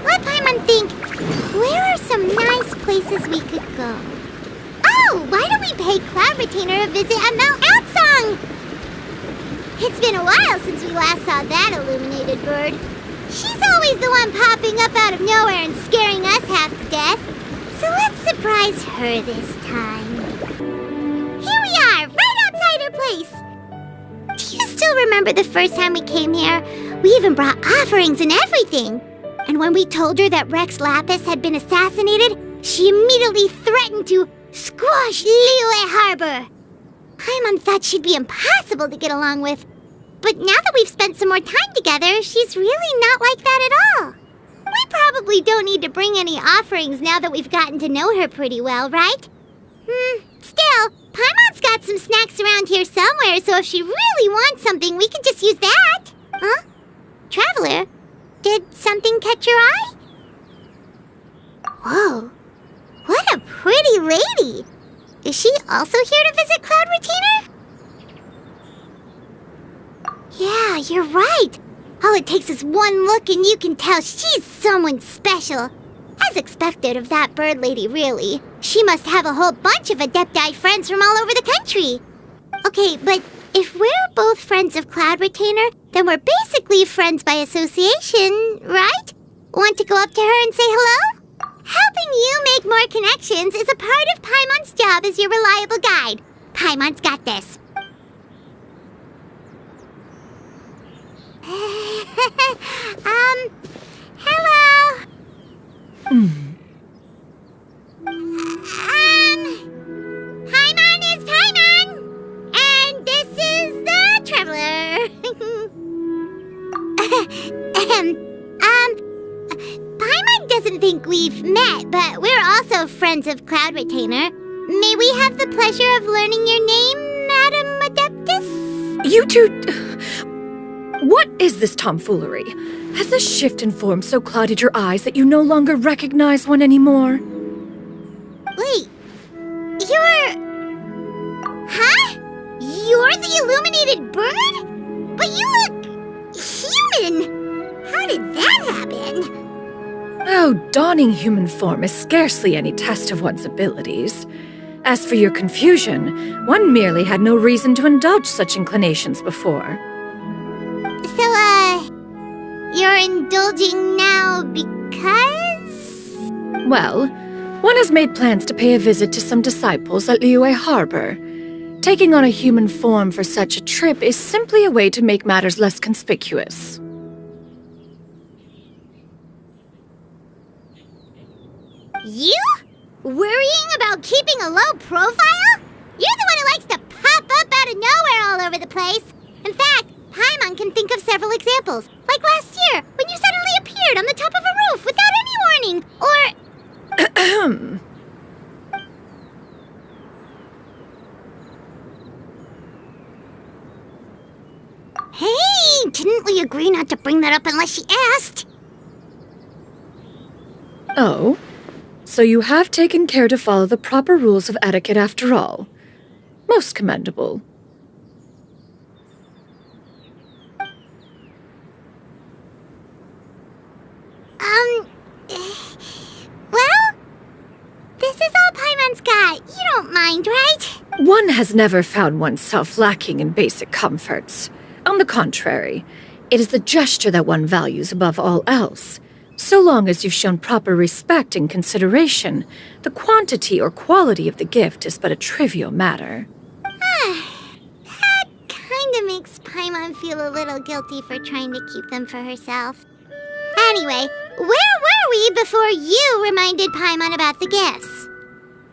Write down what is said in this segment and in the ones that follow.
Let Paimon think. Where are some nice places we could go? Oh, why don't we pay Cloud Retainer a visit at Mount Outsong? It's been a while since we last saw that illuminated bird. She's always the one popping up out of nowhere and scaring us half to death. So let's surprise her this time. Here we are, right outside her place. Do you still remember the first time we came here? We even brought offerings and everything. And when we told her that Rex Lapis had been assassinated, she immediately threatened to squash Liyue Harbor. Paimon thought she'd be impossible to get along with. But now that we've spent some more time together, she's really not like that at all. We probably don't need to bring any offerings now that we've gotten to know her pretty well, right? Still, Paimon's got some snacks around here somewhere, so if she really wants something, we can just use that. Huh? Traveler, did something catch your eye? Whoa, what a pretty lady. Is she also here to visit Cloud Retainer? Yeah, you're right. All it takes is one look and you can tell she's someone special. As expected of that bird lady, really. She must have a whole bunch of Adepti friends from all over the country. Okay, but if we're both friends of Cloud Retainer, then we're basically friends by association, right? Want to go up to her and say hello? Helping you make more connections is a part of Paimon's job as your reliable guide. Paimon's got this. Hello? Paimon is Paimon! And this is the Traveler. Paimon doesn't think we've met, but we're also friends of Cloud Retainer. May we have the pleasure of learning your name, Madam Adeptus? You two... What is this tomfoolery? Has this shift in form so clouded your eyes that you no longer recognize one anymore? Wait, you're... Huh? You're the illuminated bird? But you look... human! How did that happen? Oh, donning human form is scarcely any test of one's abilities. As for your confusion, one merely had no reason to indulge such inclinations before. So, you're indulging now because? Well, one has made plans to pay a visit to some disciples at Liyue Harbor. Taking on a human form for such a trip is simply a way to make matters less conspicuous. You? Worrying about keeping a low profile? You're the one who likes to pop up out of nowhere all over the place. In fact, Paimon can think of several examples, like last year, when you suddenly appeared on the top of a roof without any warning, or... Hey, didn't we agree not to bring that up unless she asked? Oh, so you have taken care to follow the proper rules of etiquette after all. Most commendable. Well, this is all Paimon's got. You don't mind, right? One has never found oneself lacking in basic comforts. On the contrary, it is the gesture that one values above all else. So long as you've shown proper respect and consideration, the quantity or quality of the gift is but a trivial matter. That kinda makes Paimon feel a little guilty for trying to keep them for herself. Anyway, where were we before you reminded Paimon about the gifts?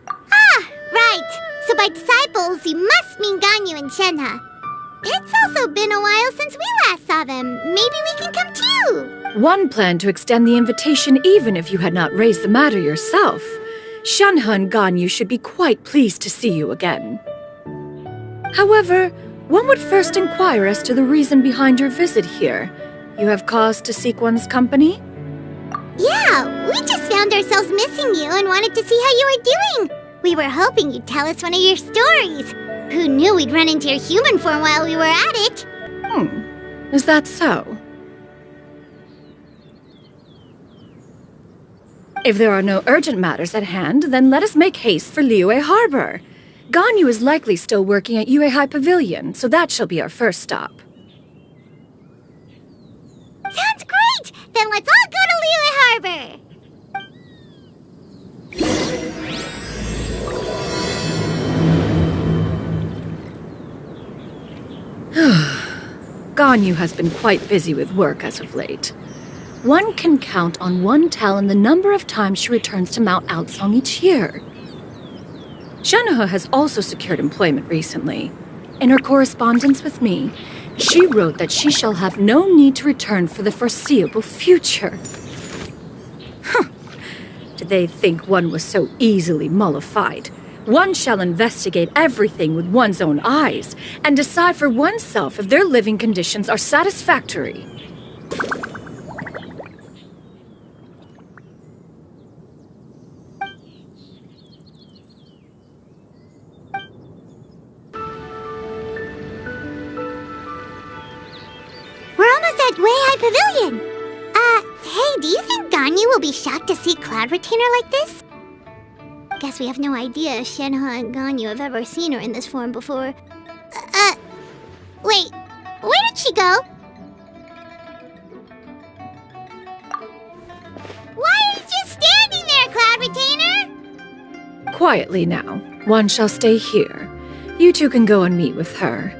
Ah, right. So by disciples, you must mean Ganyu and Shenhe. It's also been a while since we last saw them. Maybe we can come too. One planned to extend the invitation even if you had not raised the matter yourself. Shenhe and Ganyu should be quite pleased to see you again. However, one would first inquire as to the reason behind your visit here. You have cause to seek one's company? Yeah, we just found ourselves missing you and wanted to see how you were doing. We were hoping you'd tell us one of your stories. Who knew we'd run into your human form while we were at it? Is that so? If there are no urgent matters at hand, then let us make haste for Liyue Harbor. Ganyu is likely still working at Yuehai Pavilion, so that shall be our first stop. Sounds great! Then let's all go to Liyue Harbor! Ganyu has been quite busy with work as of late. One can count on one talon the number of times she returns to Mount Outsong each year. Shenhe has also secured employment recently. In her correspondence with me, she wrote that she shall have no need to return for the foreseeable future. Did they think one was so easily mollified? One shall investigate everything with one's own eyes and decide for oneself if their living conditions are satisfactory. We're almost at Yuehai Pavilion. Hey, do you think Ganyu will be shocked to see Cloud Retainer like this? Guess we have no idea if Shenhe and Ganyu have ever seen her in this form before. Wait, where did she go? Why are you just standing there, Cloud Retainer? Quietly now. One shall stay here. You two can go and meet with her.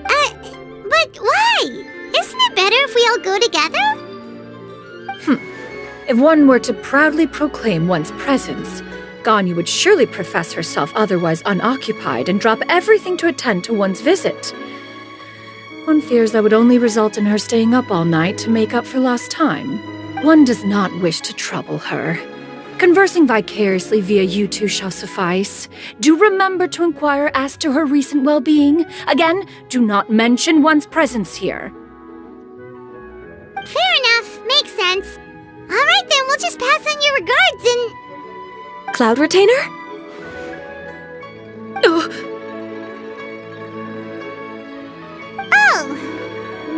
But why? Isn't it better if we all go together? If one were to proudly proclaim one's presence, Ganyu would surely profess herself otherwise unoccupied and drop everything to attend to one's visit. One fears that would only result in her staying up all night to make up for lost time. One does not wish to trouble her. Conversing vicariously via you two shall suffice. Do remember to inquire as to her recent well-being. Again, do not mention one's presence here. Fair enough. Makes sense. All right, then we'll just pass on your regards and... Cloud Retainer? Oh,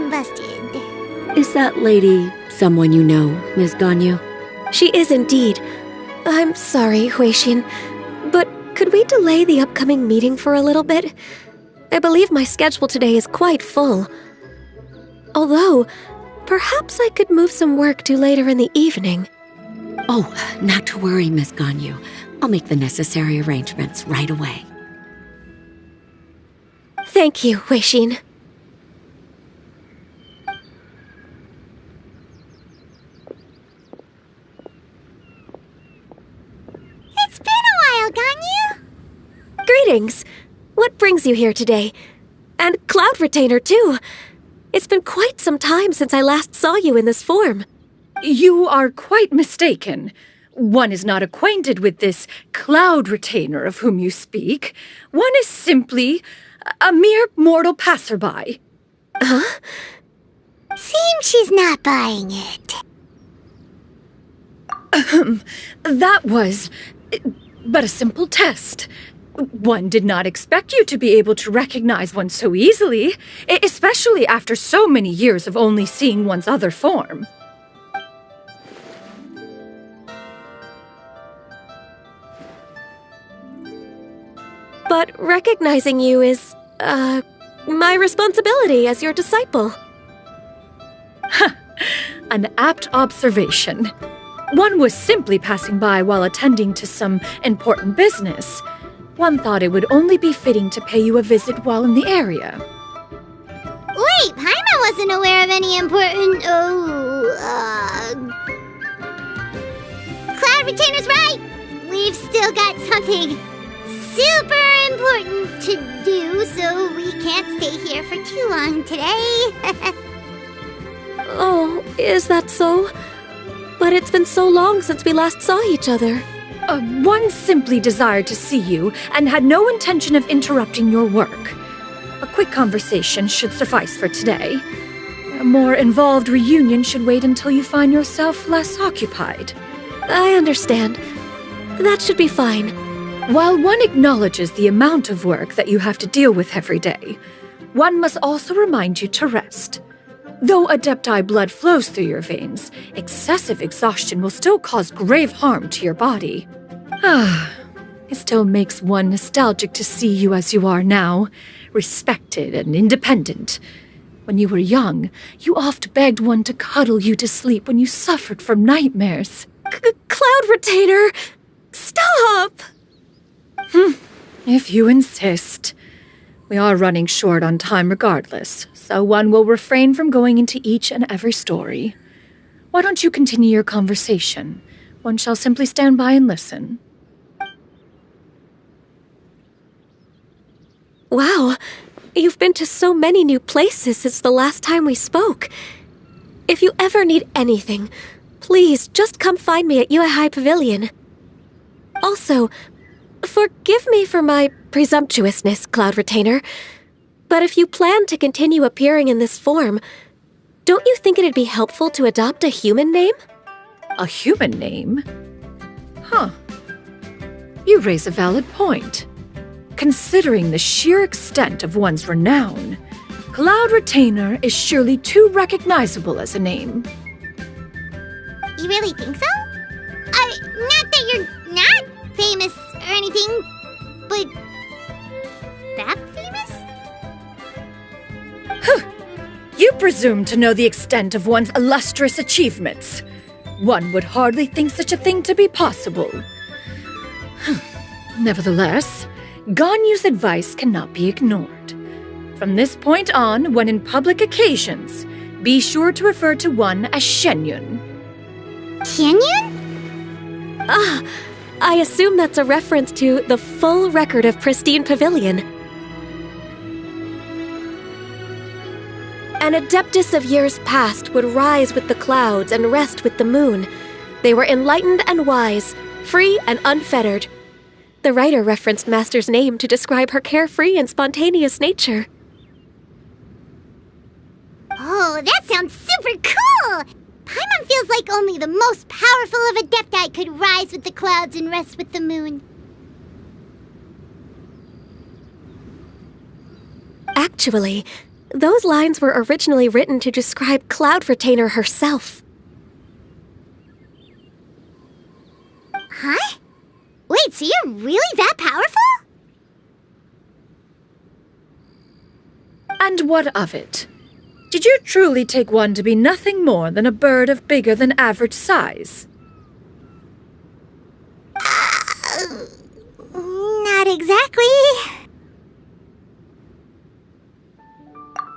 busted. Is that lady someone you know, Ms. Ganyu? She is indeed. I'm sorry, Huixin, but could we delay the upcoming meeting for a little bit? I believe my schedule today is quite full. Although, perhaps I could move some work to later in the evening. Oh, not to worry, Miss Ganyu. I'll make the necessary arrangements right away. Thank you, Huixin. It's been a while, Ganyu. Greetings. What brings you here today? And Cloud Retainer, too. It's been quite some time since I last saw you in this form. You are quite mistaken. One is not acquainted with this Cloud Retainer of whom you speak. One is simply a mere mortal passerby. Huh? Seems she's not buying it. That was but a simple test. One did not expect you to be able to recognize one so easily, especially after so many years of only seeing one's other form. But recognizing you is, my responsibility as your disciple. An apt observation. One was simply passing by while attending to some important business. One thought it would only be fitting to pay you a visit while in the area. Wait, Paimon wasn't aware of any important... Cloud Retainer's right! We've still got something super important to do, so we can't stay here for too long today. Oh, is that so? But it's been so long since we last saw each other. One simply desired to see you and had no intention of interrupting your work. A quick conversation should suffice for today. A more involved reunion should wait until you find yourself less occupied. I understand. That should be fine. While one acknowledges the amount of work that you have to deal with every day, one must also remind you to rest. Though Adepti blood flows through your veins, excessive exhaustion will still cause grave harm to your body. It still makes one nostalgic to see you as you are now, respected and independent. When you were young, you oft begged one to cuddle you to sleep when you suffered from nightmares. Cloud Retainer! Stop! If you insist. We are running short on time regardless, so one will refrain from going into each and every story. Why don't you continue your conversation? One shall simply stand by and listen. Wow, you've been to so many new places since the last time we spoke. If you ever need anything, please just come find me at Yuandai Pavilion. Also, forgive me for my presumptuousness, Cloud Retainer, but if you plan to continue appearing in this form, don't you think it'd be helpful to adopt a human name? A human name? Huh. You raise a valid point. Considering the sheer extent of one's renown, Cloud Retainer is surely too recognizable as a name. You really think so? Not that you're not famous or anything, but that famous? You presume to know the extent of one's illustrious achievements. One would hardly think such a thing to be possible. Nevertheless, Ganyu's advice cannot be ignored. From this point on, when in public occasions, be sure to refer to one as Xianyun. Xianyun? I assume that's a reference to the full record of Pristine Pavilion. An adeptus of years past would rise with the clouds and rest with the moon. They were enlightened and wise, free and unfettered. The writer referenced Master's name to describe her carefree and spontaneous nature. Oh, that sounds super cool! Paimon feels like only the most powerful of Adepti could rise with the clouds and rest with the moon. Actually, those lines were originally written to describe Cloud Retainer herself. Huh? Wait, so you're really that powerful? And what of it? Did you truly take one to be nothing more than a bird of bigger than average size? Not exactly.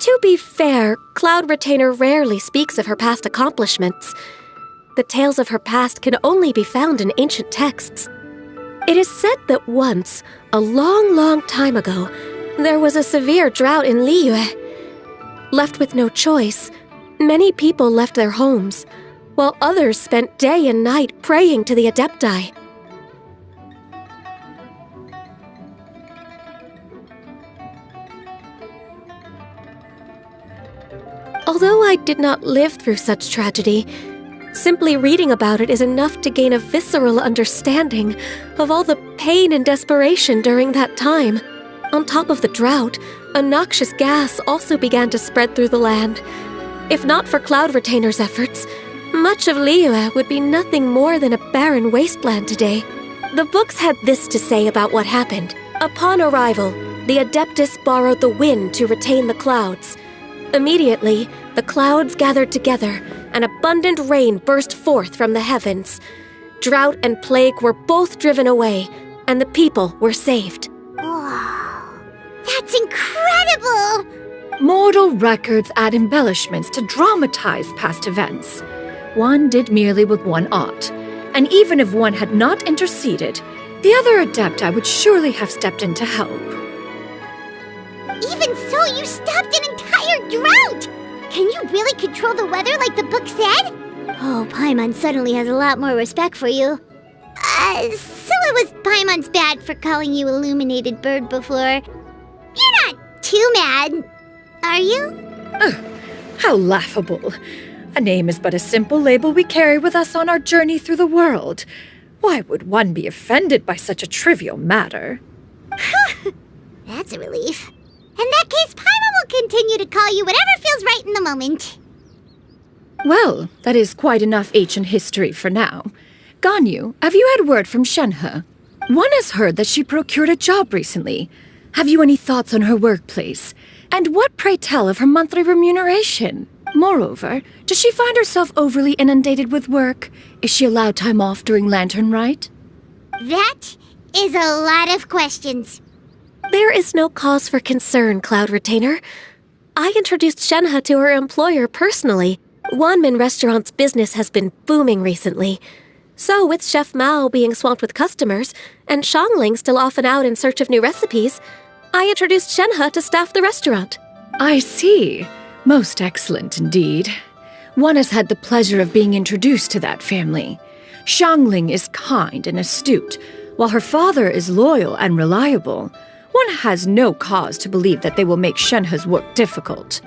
To be fair, Cloud Retainer rarely speaks of her past accomplishments. The tales of her past can only be found in ancient texts. It is said that once, a long, long time ago, there was a severe drought in Liyue. Left with no choice, many people left their homes, while others spent day and night praying to the Adepti. Although I did not live through such tragedy, simply reading about it is enough to gain a visceral understanding of all the pain and desperation during that time. On top of the drought, a noxious gas also began to spread through the land. If not for Cloud Retainer's efforts, much of Liyue would be nothing more than a barren wasteland today. The books had this to say about what happened. Upon arrival, the Adeptus borrowed the wind to retain the clouds. Immediately, the clouds gathered together, and abundant rain burst forth from the heavens. Drought and plague were both driven away, and the people were saved. Wow, that's incredible! Mortal records add embellishments to dramatize past events. One did merely what one ought, and even if one had not interceded, the other Adepti would surely have stepped in to help. Even so, you stopped an entire drought! Can you really control the weather like the book said? Oh, Paimon suddenly has a lot more respect for you. So it was Paimon's bad for calling you Illuminated Bird before. You're not too mad, are you? How laughable. A name is but a simple label we carry with us on our journey through the world. Why would one be offended by such a trivial matter? That's a relief. In that case, Paimon will continue to call you whatever feels right in the moment. Well, that is quite enough ancient history for now. Ganyu, have you had word from Shenhe? One has heard that she procured a job recently. Have you any thoughts on her workplace? And what, pray tell, of her monthly remuneration? Moreover, does she find herself overly inundated with work? Is she allowed time off during Lantern Rite? That is a lot of questions. There is no cause for concern, Cloud Retainer. I introduced Shenhe to her employer personally. Wanmin Restaurant's business has been booming recently. So, with Chef Mao being swamped with customers, and Xiangling still off and out in search of new recipes, I introduced Shenhe to staff the restaurant. I see. Most excellent indeed. One has had the pleasure of being introduced to that family. Xiangling is kind and astute, while her father is loyal and reliable. One has no cause to believe that they will make Shenhe's work difficult.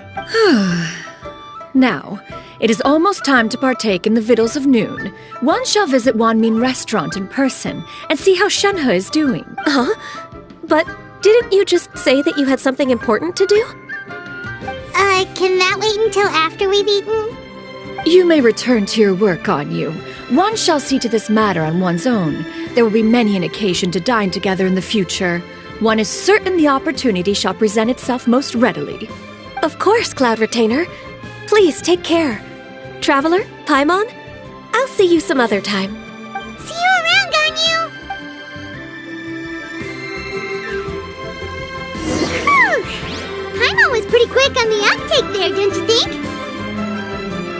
Now, it is almost time to partake in the victuals of noon. One shall visit Wanmin Restaurant in person and see how Shenhe is doing. Huh? But didn't you just say that you had something important to do? Can that wait until after we've eaten? You may return to your work, Ganyu. One shall see to this matter on one's own. There will be many an occasion to dine together in the future. One is certain the opportunity shall present itself most readily. Of course, Cloud Retainer. Please take care. Traveler, Paimon, I'll see you some other time. See you around, Ganyu! Whew! Paimon was pretty quick on the uptake there, don't you think?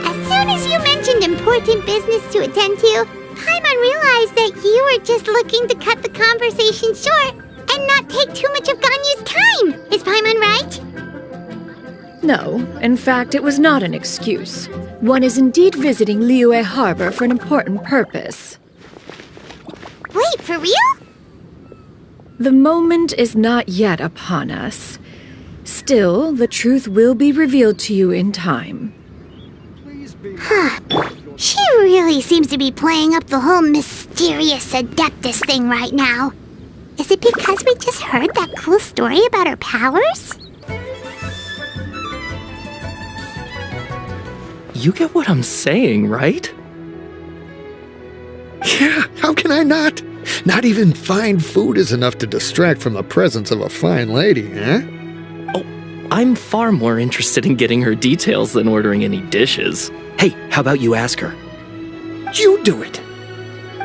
As soon as you mentioned important business to attend to, Paimon realized that you were just looking to cut the conversation short and not take too much of Ganyu's time. Is Paimon right? No, in fact, it was not an excuse. One is indeed visiting Liyue Harbor for an important purpose. Wait, for real? The moment is not yet upon us. Still, the truth will be revealed to you in time. Huh. She really seems to be playing up the whole mysterious Adeptus thing right now. Is it because we just heard that cool story about her powers? You get what I'm saying, right? Yeah, how can I not? Not even fine food is enough to distract from the presence of a fine lady, eh? Oh, I'm far more interested in getting her details than ordering any dishes. Hey, how about you ask her? You do it!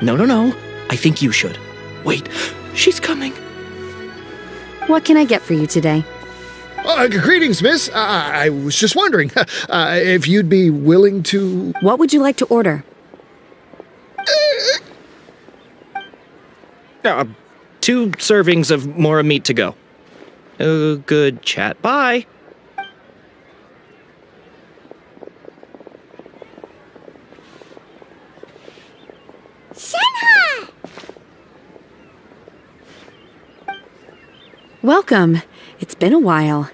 No. I think you should. Wait, she's coming. What can I get for you today? Greetings, miss. I was just wondering if you'd be willing to... What would you like to order? 2 servings of more meat to go. Good chat. Bye. Shenhe! Welcome. It's been a while.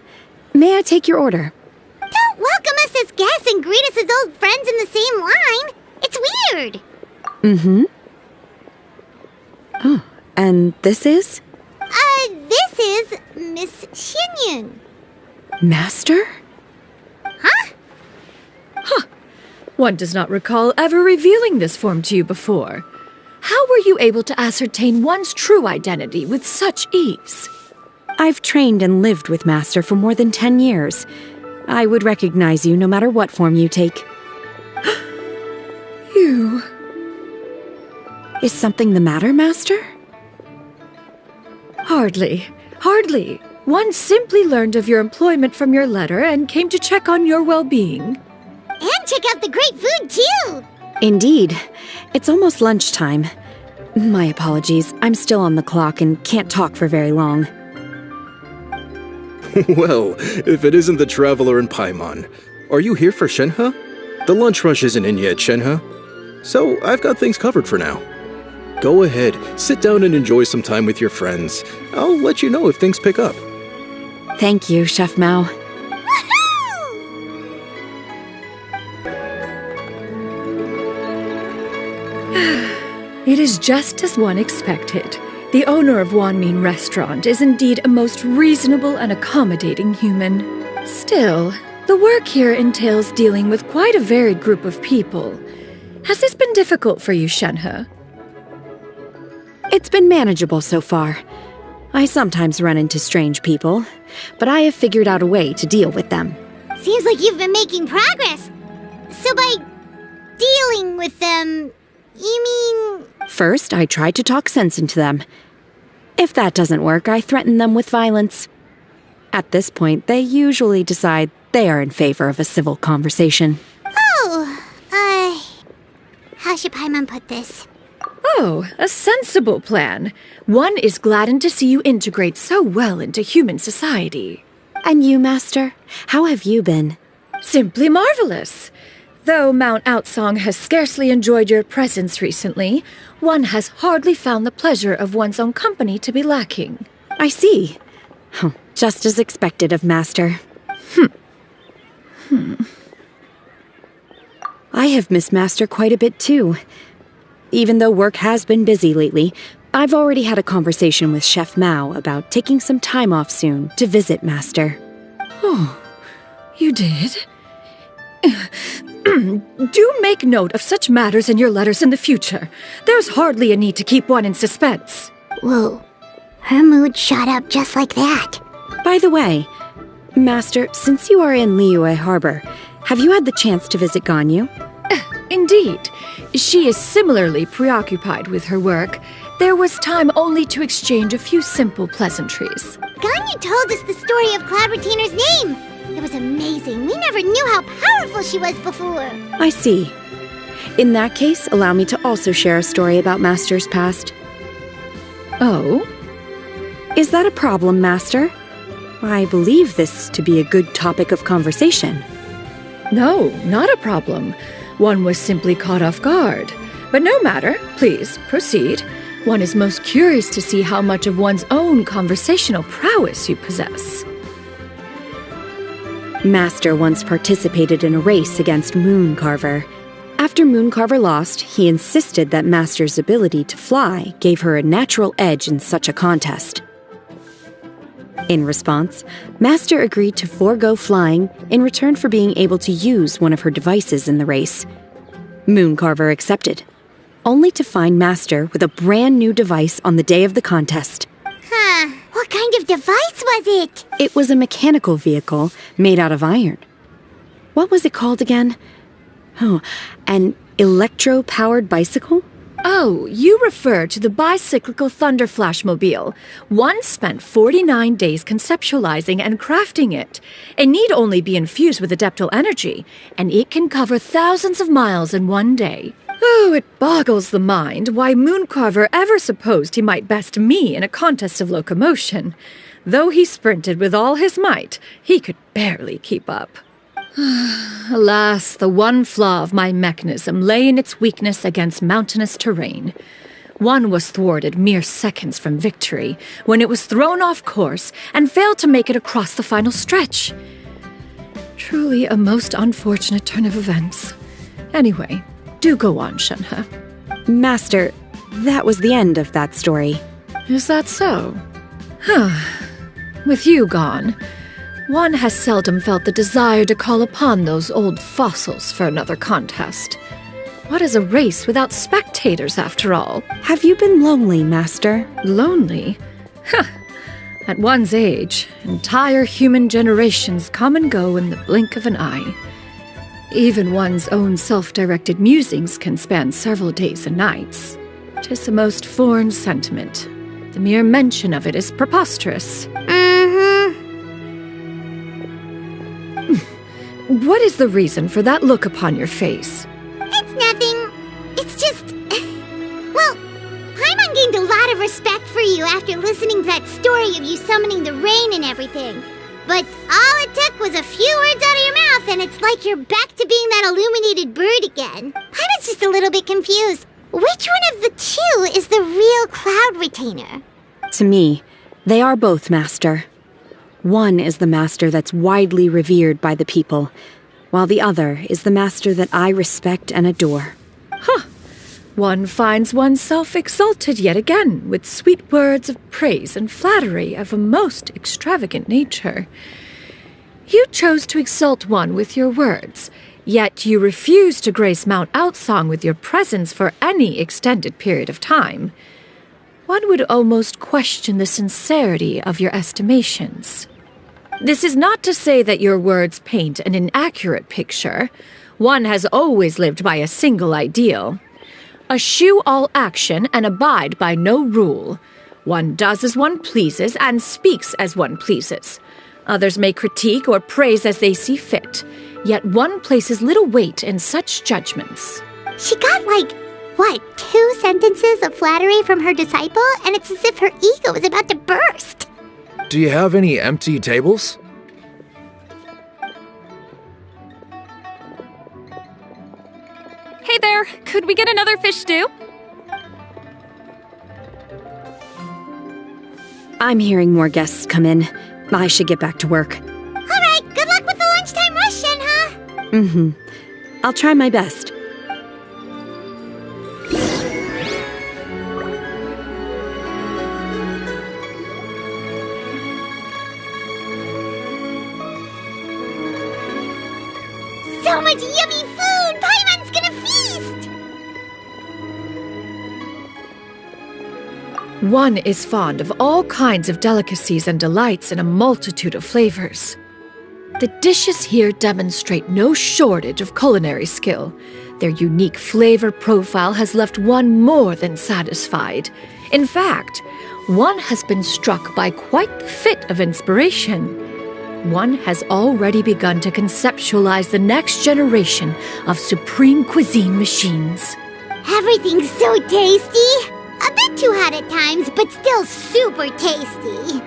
May I take your order? Don't welcome us as guests and greet us as old friends in the same line. It's weird. Mm-hmm. Oh, and this is? This is Miss Xianyun. Master? Huh? One does not recall ever revealing this form to you before. How were you able to ascertain one's true identity with such ease? I've trained and lived with Master for more than 10 years. I would recognize you no matter what form you take. You... Is something the matter, Master? Hardly. One simply learned of your employment from your letter and came to check on your well-being. And check out the great food, too! Indeed. It's almost lunchtime. My apologies. I'm still on the clock and can't talk for very long. Well, if it isn't the traveler in Paimon, are you here for Shenhe? The lunch rush isn't in yet, Shenhe. So I've got things covered for now. Go ahead, sit down and enjoy some time with your friends. I'll let you know if things pick up. Thank you, Chef Mao. It is just as one expected. The owner of Wanmin Restaurant is indeed a most reasonable and accommodating human. Still, The work here entails dealing with quite a varied group of people. Has this been difficult for you, Shenhe? It's been manageable so far. I sometimes run into strange people, but I have figured out a way to deal with them. Seems like you've been making progress. So by dealing with them, you mean... First, I try to talk sense into them. If that doesn't work, I threaten them with violence. At this point, they usually decide they are in favor of a civil conversation. How should Paimon put this? Oh, a sensible plan. One is gladdened to see you integrate so well into human society. And you, Master? How have you been? Simply marvelous. Though Mount Outsong has scarcely enjoyed your presence recently, one has hardly found the pleasure of one's own company to be lacking. I see. Just as expected of Master. I have missed Master quite a bit too. Even though work has been busy lately, I've already had a conversation with Chef Mao about taking some time off soon to visit Master. Oh, you did? Do make note of such matters in your letters in the future. There's hardly a need to keep one in suspense. Whoa, her mood shot up just like that. By the way, Master, since you are in Liyue Harbor, have you had the chance to visit Ganyu? Indeed. She is similarly preoccupied with her work. There was time only to exchange a few simple pleasantries. Ganyu told us the story of Cloud Retainer's name. It was amazing. We never knew how powerful she was before. I see. In that case, allow me to also share a story about Master's past. Oh? Is that a problem, Master? I believe this to be a good topic of conversation. No, not a problem. One was simply caught off guard. But no matter, please, proceed. One is most curious to see how much of one's own conversational prowess you possess. Master once participated in a race against Mooncarver. After Mooncarver lost, he insisted that Master's ability to fly gave her a natural edge in such a contest. In response, Master agreed to forego flying in return for being able to use one of her devices in the race. Mooncarver accepted, only to find Master with a brand new device on the day of the contest. What kind of device was it? It was a mechanical vehicle made out of iron. What was it called again? Oh, an electro-powered bicycle? Oh, you refer to the bicyclical Thunder Flashmobile. One spent 49 days conceptualizing and crafting it. It need only be infused with adeptal energy, and it can cover thousands of miles in one day. Oh, it boggles the mind why Mooncarver ever supposed he might best me in a contest of locomotion. Though he sprinted with all his might, he could barely keep up. Alas, the one flaw of my mechanism lay in its weakness against mountainous terrain. One was thwarted mere seconds from victory, when it was thrown off course and failed to make it across the final stretch. Truly a most unfortunate turn of events. Anyway, do go on, Shenhe. Master, that was the end of that story. Is that so? With you gone, one has seldom felt the desire to call upon those old fossils for another contest. What is a race without spectators, after all? Have you been lonely, Master? Lonely? At one's age, entire human generations come and go in the blink of an eye. Even one's own self-directed musings can span several days and nights. 'Tis a most foreign sentiment. The mere mention of it is preposterous. What is the reason for that look upon your face? It's nothing. It's just... Well, Paimon gained a lot of respect for you after listening to that story of you summoning the rain and everything. But all it took was a few words out of your mouth and it's like you're back to being that illuminated bird again. Paimon's just a little bit confused. Which one of the two is the real Cloud Retainer? To me, they are both, Master. One is the master that's widely revered by the people, while the other is the master that I respect and adore. One finds oneself exalted yet again with sweet words of praise and flattery of a most extravagant nature. You chose to exalt one with your words, yet you refuse to grace Mount Outsong with your presence for any extended period of time. One would almost question the sincerity of your estimations. This is not to say that your words paint an inaccurate picture. One has always lived by a single ideal. Eschew all action and abide by no rule. One does as one pleases and speaks as one pleases. Others may critique or praise as they see fit, yet one places little weight in such judgments. She got 2 sentences of flattery from her disciple, and it's as if her ego is about to burst. Do you have any empty tables? Hey there, could we get another fish stew? I'm hearing more guests come in. I should get back to work. All right, good luck with the lunchtime rush, Shenhe. Mm-hmm. I'll try my best. So much yummy food! Paimon's gonna feast! One is fond of all kinds of delicacies and delights in a multitude of flavors. The dishes here demonstrate no shortage of culinary skill. Their unique flavor profile has left one more than satisfied. In fact, one has been struck by quite the fit of inspiration. One has already begun to conceptualize the next generation of supreme cuisine machines. Everything's so tasty! A bit too hot at times, but still super tasty.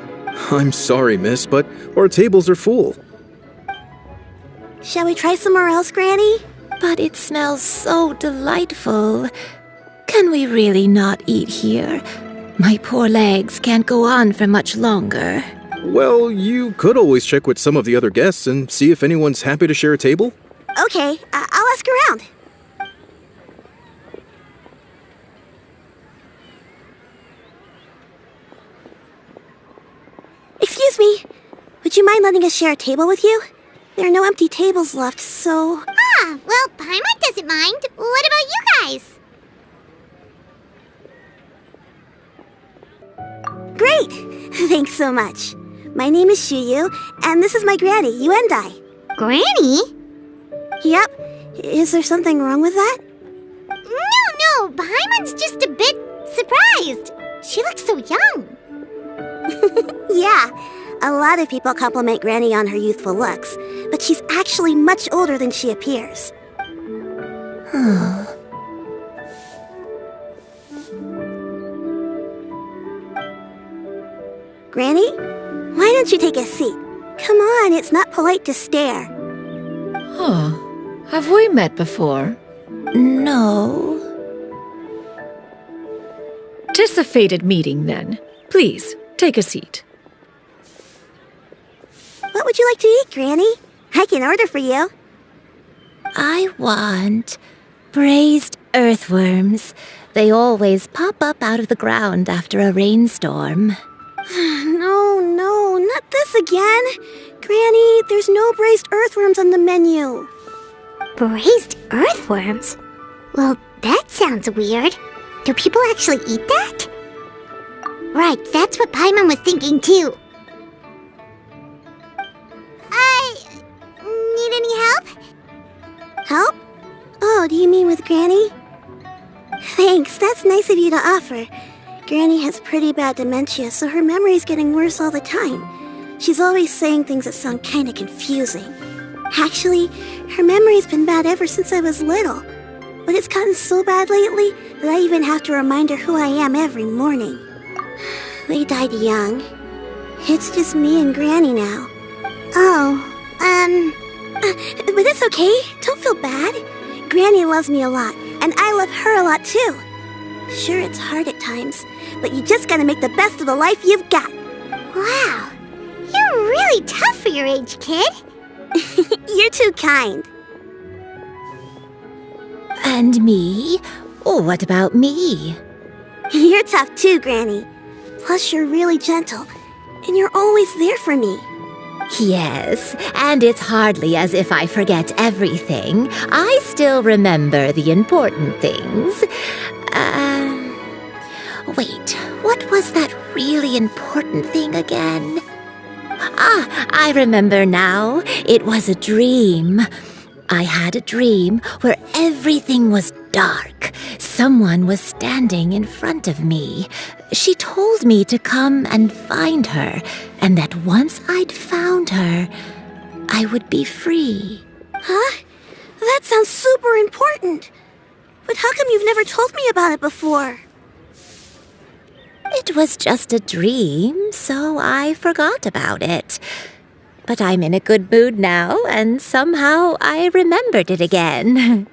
I'm sorry, miss, but our tables are full. Shall we try somewhere else, Granny? But it smells so delightful. Can we really not eat here? My poor legs can't go on for much longer. Well, you could always check with some of the other guests and see if anyone's happy to share a table. Okay, I'll ask around. Excuse me, would you mind letting us share a table with you? There are no empty tables left, so... Well, Paimon doesn't mind. What about you guys? Great! Thanks so much. My name is Xianyun, and this is my granny, Yuandai. Granny? Yep. Is there something wrong with that? No, Paimon's just a bit surprised. She looks so young. Yeah, a lot of people compliment Granny on her youthful looks, but she's actually much older than she appears. Granny, why don't you take a seat? Come on, it's not polite to stare. Huh. Have we met before? No. 'Tis a fated meeting, then. Please, take a seat. What would you like to eat, Granny? I can order for you. I want braised earthworms. They always pop up out of the ground after a rainstorm. No, not this again. Granny, there's no braised earthworms on the menu. Braised earthworms? Well, that sounds weird. Do people actually eat that? Right, that's what Paimon was thinking too. Need any help? Help? Oh, do you mean with Granny? Thanks, that's nice of you to offer. Granny has pretty bad dementia, so her memory's getting worse all the time. She's always saying things that sound kinda confusing. Actually, her memory's been bad ever since I was little. But it's gotten so bad lately that I even have to remind her who I am every morning. They died young. It's just me and Granny now. But it's okay. Don't feel bad. Granny loves me a lot, and I love her a lot too. Sure, it's hard at times, but you just gotta make the best of the life you've got. Wow, you're really tough for your age, kid. You're too kind. And me? Oh, what about me? You're tough too, Granny. Plus, you're really gentle, and you're always there for me. Yes, and it's hardly as if I forget everything. I still remember the important things. Wait, what was that really important thing again? I remember now. It was a dream. I had a dream where everything was dark. Someone was standing in front of me. She told me to come and find her, and that once I'd found her, I would be free. Huh? That sounds super important. But how come you've never told me about it before? It was just a dream, so I forgot about it. But I'm in a good mood now, and somehow I remembered it again.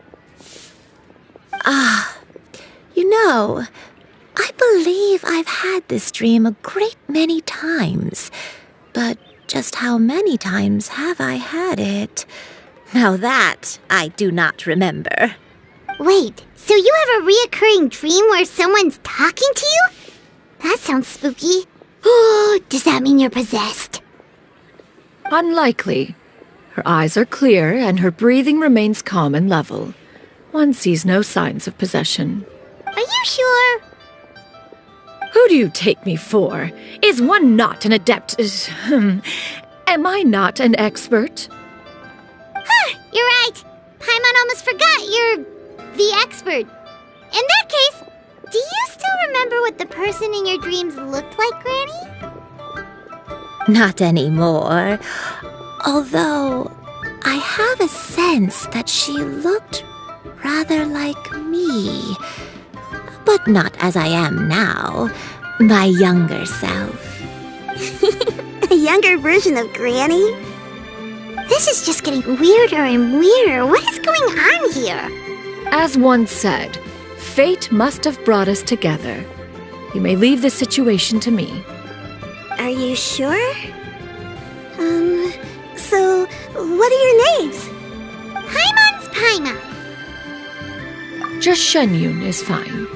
I believe I've had this dream a great many times. But just how many times have I had it? Now that I do not remember. Wait, so you have a reoccurring dream where someone's talking to you? That sounds spooky. Oh, does that mean you're possessed? Unlikely. Her eyes are clear and her breathing remains calm and level. One sees no signs of possession. Are you sure? Who do you take me for? Is one not an adept? Am I not an expert? You're right. Paimon almost forgot you're the expert. In that case, do you still remember what the person in your dreams looked like, Granny? Not anymore. Although, I have a sense that she looked rather like me. But not as I am now. My younger self. A younger version of Granny? This is just getting weirder and weirder. What is going on here? As one said, fate must have brought us together. You may leave this situation to me. Are you sure? So, what are your names? Paimon's Paimon. Just Xianyun is fine.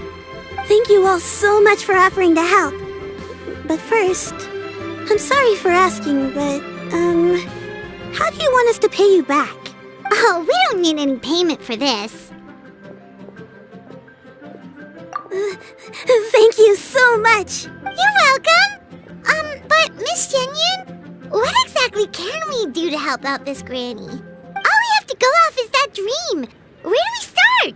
Thank you all so much for offering to help. But first, I'm sorry for asking, but, how do you want us to pay you back? Oh, we don't need any payment for this. Thank you so much. You're welcome. But Miss Xianyun, what exactly can we do to help out this Granny? All we have to go off is that dream. Where do we start?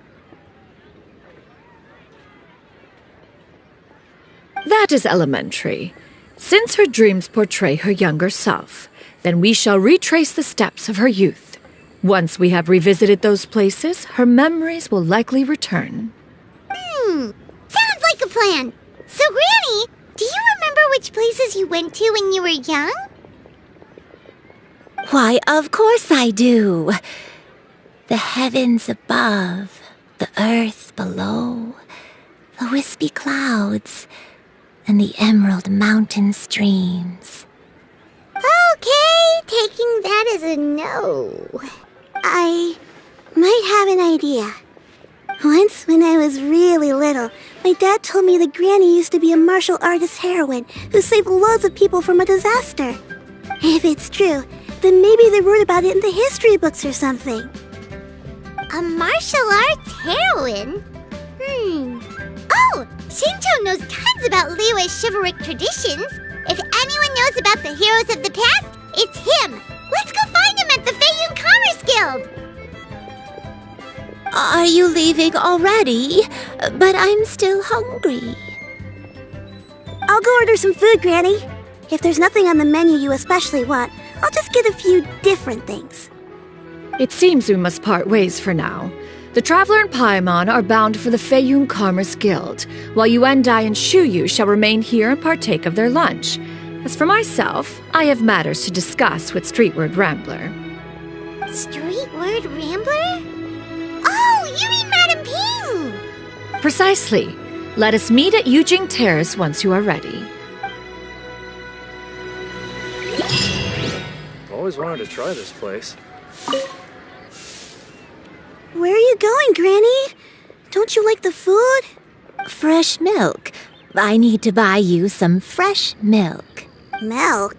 That is elementary. Since her dreams portray her younger self, then we shall retrace the steps of her youth. Once we have revisited those places, her memories will likely return. Sounds like a plan. So, Granny, do you remember which places you went to when you were young? Why, of course I do. The heavens above, the earth below, the wispy clouds, and the emerald mountain streams. Okay, taking that as a no. I might have an idea. Once, when I was really little, my dad told me that Granny used to be a martial artist heroine who saved loads of people from a disaster. If it's true, then maybe they wrote about it in the history books or something. A martial arts heroine? Oh, Xingqiu knows tons about Liyue's chivalric traditions. If anyone knows about the heroes of the past, it's him. Let's go find him at the Feiyun Commerce Guild. Are you leaving already? But I'm still hungry. I'll go order some food, Granny. If there's nothing on the menu you especially want, I'll just get a few different things. It seems we must part ways for now. The Traveler and Paimon are bound for the Feiyun Commerce Guild, while Yuandai and Xiuyu shall remain here and partake of their lunch. As for myself, I have matters to discuss with Streetward Rambler. Streetward Rambler? Oh, you mean Madame Ping! Precisely. Let us meet at Yujing Terrace once you are ready. Always wanted to try this place. Where are you going, Granny? Don't you like the food? Fresh milk. I need to buy you some fresh milk. Milk?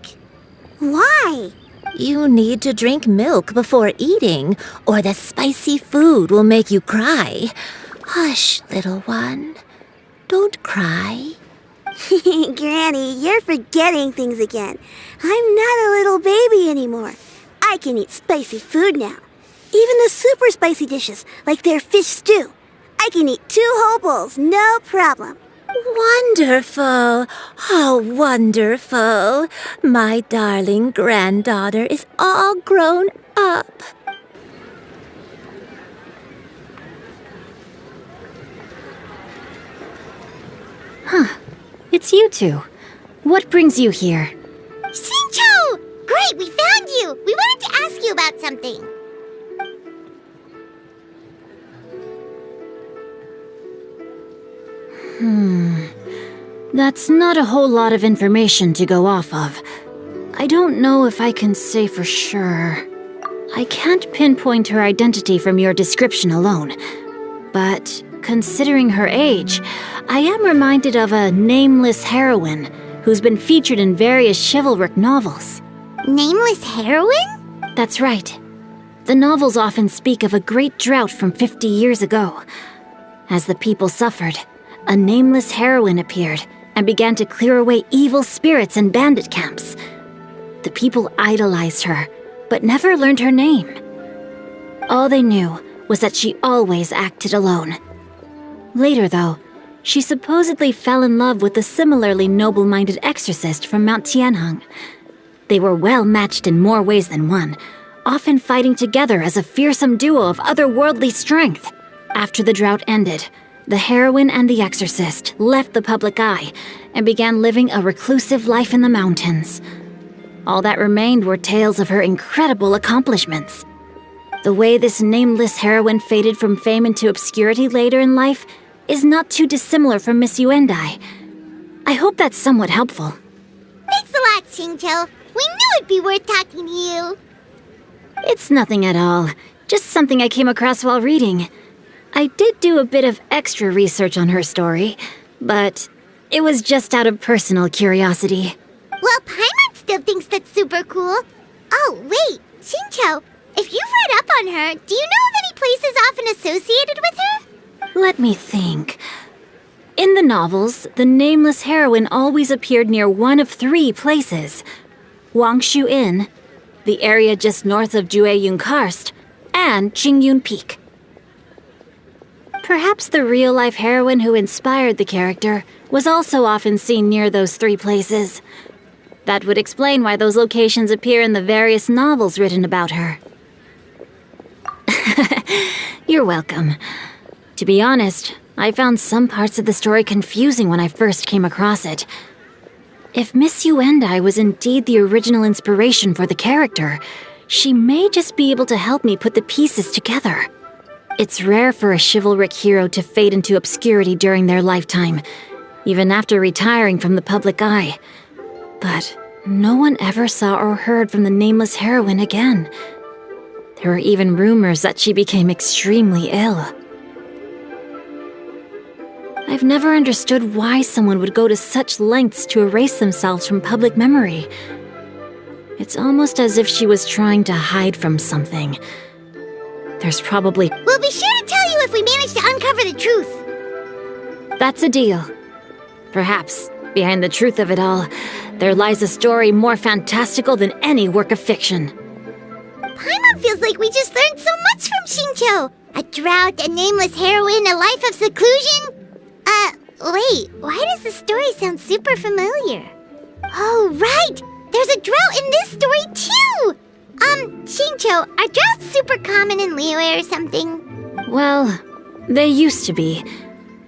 Why? You need to drink milk before eating, or the spicy food will make you cry. Hush, little one. Don't cry. Granny, you're forgetting things again. I'm not a little baby anymore. I can eat spicy food now. Even the super spicy dishes, like their fish stew. I can eat 2 whole bowls, no problem. Wonderful. Oh, wonderful. My darling granddaughter is all grown up. Huh. It's you two. What brings you here? Xingqiu! Great, we found you! We wanted to ask you about something. That's not a whole lot of information to go off of. I don't know if I can say for sure. I can't pinpoint her identity from your description alone. But considering her age, I am reminded of a nameless heroine who's been featured in various chivalric novels. Nameless heroine? That's right. The novels often speak of a great drought from 50 years ago. As the people suffered, a nameless heroine appeared and began to clear away evil spirits in bandit camps. The people idolized her, but never learned her name. All they knew was that she always acted alone. Later, though, she supposedly fell in love with a similarly noble-minded exorcist from Mount Tianheng. They were well matched in more ways than one, often fighting together as a fearsome duo of otherworldly strength. After the drought ended, the heroine and the exorcist left the public eye and began living a reclusive life in the mountains. All that remained were tales of her incredible accomplishments. The way this nameless heroine faded from fame into obscurity later in life is not too dissimilar from Miss Yuandai. I hope that's somewhat helpful. Thanks a lot, Xingqiu. We knew it'd be worth talking to you. It's nothing at all. Just something I came across while reading. I did do a bit of extra research on her story, but it was just out of personal curiosity. Well, Paimon still thinks that's super cool. Oh, wait, Xingqiu, if you've read up on her, do you know of any places often associated with her? Let me think. In the novels, the nameless heroine always appeared near one of 3 places. Wangshu Inn, the area just north of Jueyun Karst, and Xingyun Peak. Perhaps the real-life heroine who inspired the character was also often seen near those 3 places. That would explain why those locations appear in the various novels written about her. You're welcome. To be honest, I found some parts of the story confusing when I first came across it. If Miss Yuandai was indeed the original inspiration for the character, she may just be able to help me put the pieces together. It's rare for a chivalric hero to fade into obscurity during their lifetime, even after retiring from the public eye. But no one ever saw or heard from the nameless heroine again. There were even rumors that she became extremely ill. I've never understood why someone would go to such lengths to erase themselves from public memory. It's almost as if she was trying to hide from something. There's probably... We'll be sure to tell you if we manage to uncover the truth. That's a deal. Perhaps, behind the truth of it all, there lies a story more fantastical than any work of fiction. Paimon feels like we just learned so much from Xingqiu. A drought, a nameless heroine, a life of seclusion. Wait, why does the story sound super familiar? Oh, right! There's a drought in this story, too! Xingqiu, are droughts super common in Liyue or something? Well, they used to be.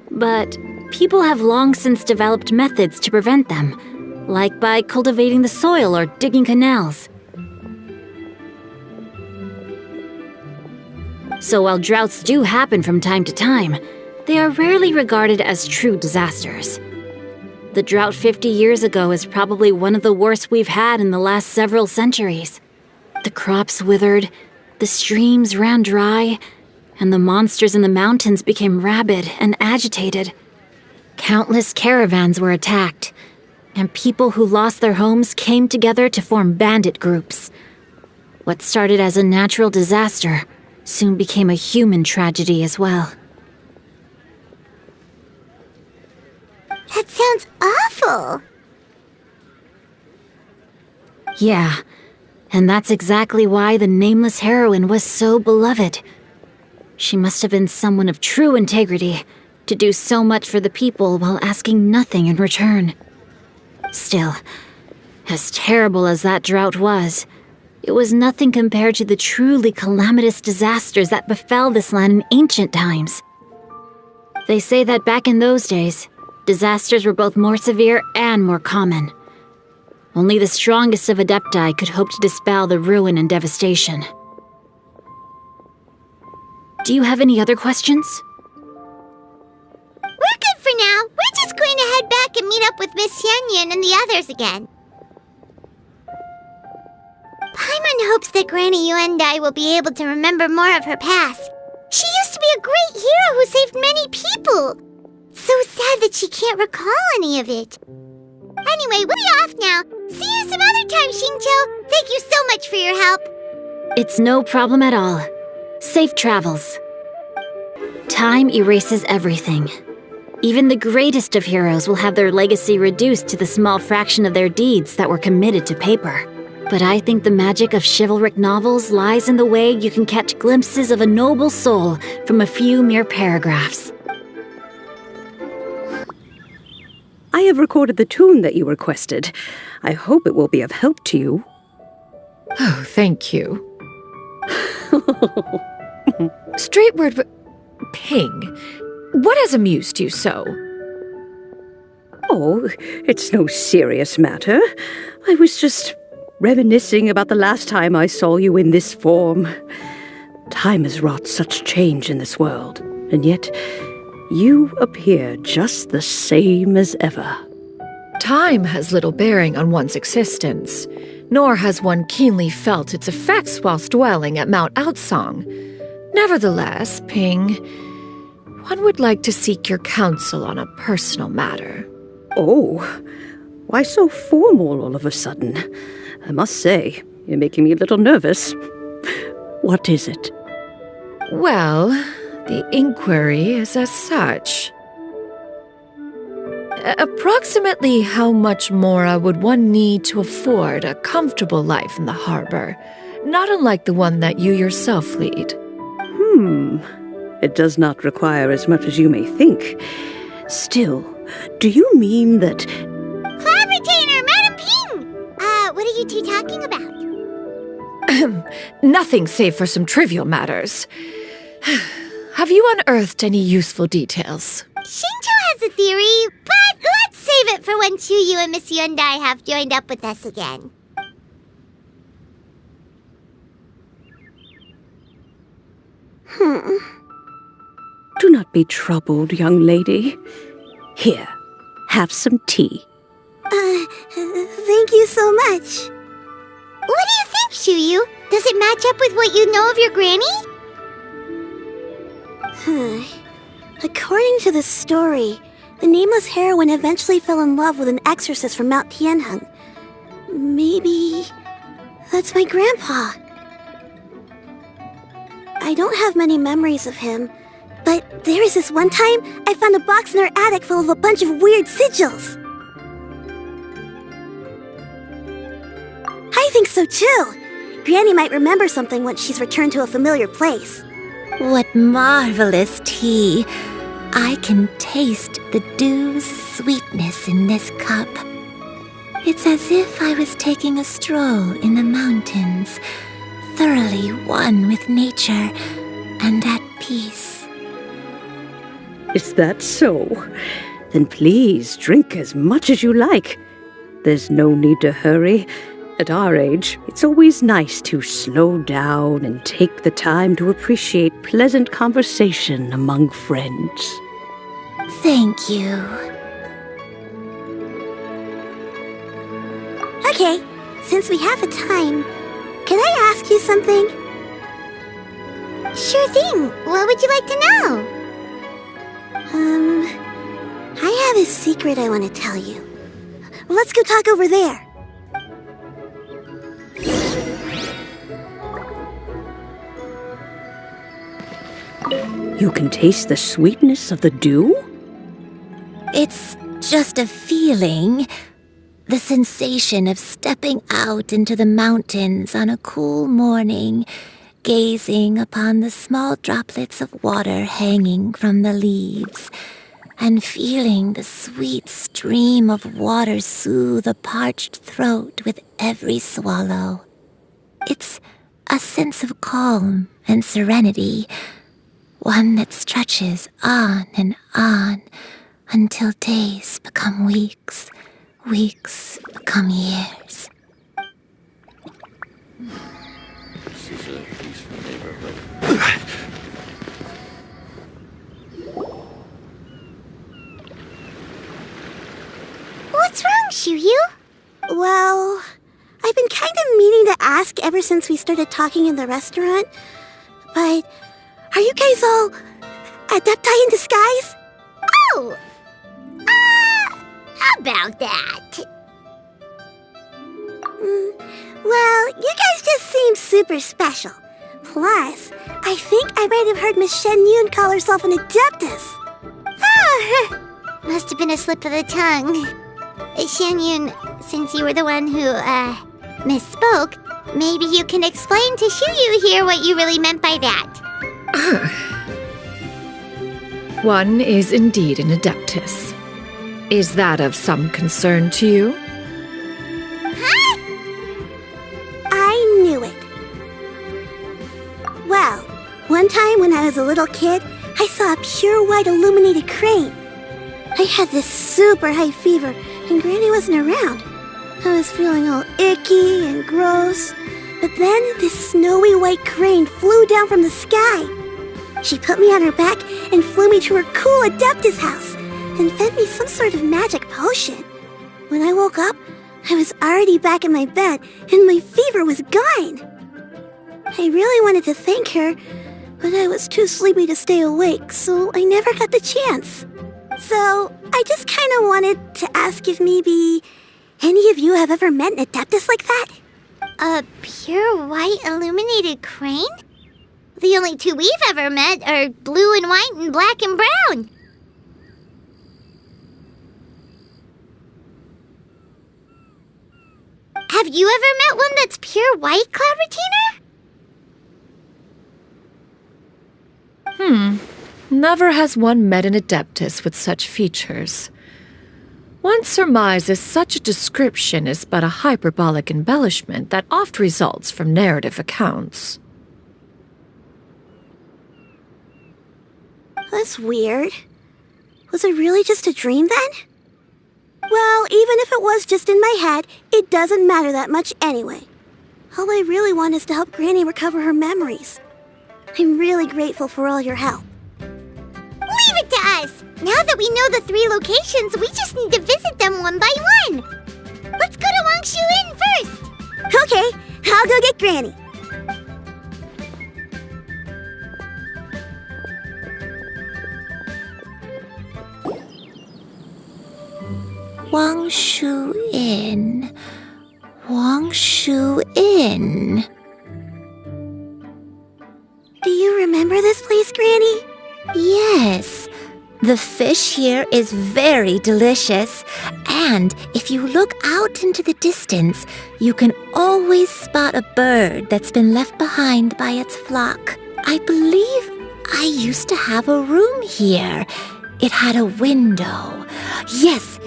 But people have long since developed methods to prevent them, like by cultivating the soil or digging canals. So while droughts do happen from time to time, they are rarely regarded as true disasters. The drought 50 years ago is probably one of the worst we've had in the last several centuries. The crops withered, the streams ran dry, and the monsters in the mountains became rabid and agitated. Countless caravans were attacked, and people who lost their homes came together to form bandit groups. What started as a natural disaster soon became a human tragedy as well. That sounds awful. Yeah, and that's exactly why the nameless heroine was so beloved. She must have been someone of true integrity to do so much for the people while asking nothing in return. Still, as terrible as that drought was, it was nothing compared to the truly calamitous disasters that befell this land in ancient times. They say that back in those days, disasters were both more severe and more common. Only the strongest of Adepti could hope to dispel the ruin and devastation. Do you have any other questions? We're good for now. We're just going to head back and meet up with Miss Xianyun and the others again. Paimon hopes that Granny Yuandai will be able to remember more of her past. She used to be a great hero who saved many people. So sad that she can't recall any of it. Anyway, we'll be off now. See you some other time, Xingqiu. Thank you so much for your help. It's no problem at all. Safe travels. Time erases everything. Even the greatest of heroes will have their legacy reduced to the small fraction of their deeds that were committed to paper. But I think the magic of chivalric novels lies in the way you can catch glimpses of a noble soul from a few mere paragraphs. I have recorded the tune that you requested. I hope it will be of help to you. Oh, thank you. Straightward, Ping, what has amused you so? Oh, it's no serious matter. I was just reminiscing about the last time I saw you in this form. Time has wrought such change in this world, and yet you appear just the same as ever. Time has little bearing on one's existence, nor has one keenly felt its effects whilst dwelling at Mount Outsong. Nevertheless, Ping, one would like to seek your counsel on a personal matter. Oh, why so formal all of a sudden? I must say, you're making me a little nervous. What is it? Well, the inquiry is as such. Approximately how much more would one need to afford a comfortable life in the harbor, not unlike the one that you yourself lead? It does not require as much as you may think. Still, do you mean that... Cloud Retainer, Madam Ping! What are you two talking about? Nothing save for some trivial matters. Have you unearthed any useful details? Xingqiu has a theory, but let's save it for when Chuyu and Miss Yuandai have joined up with us again. Do not be troubled, young lady. Here, have some tea. Thank you so much. What do you think, Chuyu? Does it match up with what you know of your granny? According to the story, the nameless heroine eventually fell in love with an exorcist from Mount Tianheng. Maybe that's my grandpa. I don't have many memories of him, but there was this one time I found a box in her attic full of a bunch of weird sigils. I think so too. Granny might remember something once she's returned to a familiar place. What marvelous tea! I can taste the dew's sweetness in this cup. It's as if I was taking a stroll in the mountains, thoroughly one with nature and at peace. Is that so? Then please drink as much as you like. There's no need to hurry. At our age, it's always nice to slow down and take the time to appreciate pleasant conversation among friends. Thank you. Okay, since we have the time, can I ask you something? Sure thing. What would you like to know? I have a secret I want to tell you. Let's go talk over there. You can taste the sweetness of the dew? It's just a feeling. The sensation of stepping out into the mountains on a cool morning, gazing upon the small droplets of water hanging from the leaves, and feeling the sweet stream of water soothe a parched throat with every swallow. It's a sense of calm and serenity, one that stretches on and on until days become weeks, weeks become years. This is a peaceful neighborhood. What's wrong, Xiu? Well, I've been kind of meaning to ask ever since we started talking in the restaurant, but are you guys all adepti in disguise? Oh! How about that? Well, you guys just seem super special. Plus, I think I might have heard Miss Xianyun call herself an adeptus. Oh, must have been a slip of the tongue. Xianyun, since you were the one who, misspoke, maybe you can explain to Xiu here what you really meant by that. One is indeed an adeptus. Is that of some concern to you? Huh? I knew it. Well, one time when I was a little kid, I saw a pure white illuminated crane. I had this super high fever, and Granny wasn't around. I was feeling all icky and gross. But then this snowy white crane flew down from the sky. She put me on her back and flew me to her cool Adeptus house and fed me some sort of magic potion. When I woke up, I was already back in my bed and my fever was gone. I really wanted to thank her, but I was too sleepy to stay awake, so I never got the chance. So I just kind of wanted to ask if maybe any of you have ever met an Adeptus like that? A pure white illuminated crane? The only two we've ever met are blue and white and black and brown. Have you ever met one that's pure white, Cloud Retainer? Never has one met an adeptus with such features. One surmises such a description is but a hyperbolic embellishment that oft results from narrative accounts. That's weird. Was it really just a dream then? Well, even if it was just in my head, it doesn't matter that much anyway. All I really want is to help Granny recover her memories. I'm really grateful for all your help. Leave it to us! Now that we know the 3 locations, we just need to visit them one by one. Let's go to Wangshu Inn first! Okay, I'll go get Granny. Wangshu Inn. Wangshu Inn. Do you remember this place, Granny? Yes. The fish here is very delicious, and if you look out into the distance, you can always spot a bird that's been left behind by its flock. I believe I used to have a room here. It had a window. Yes,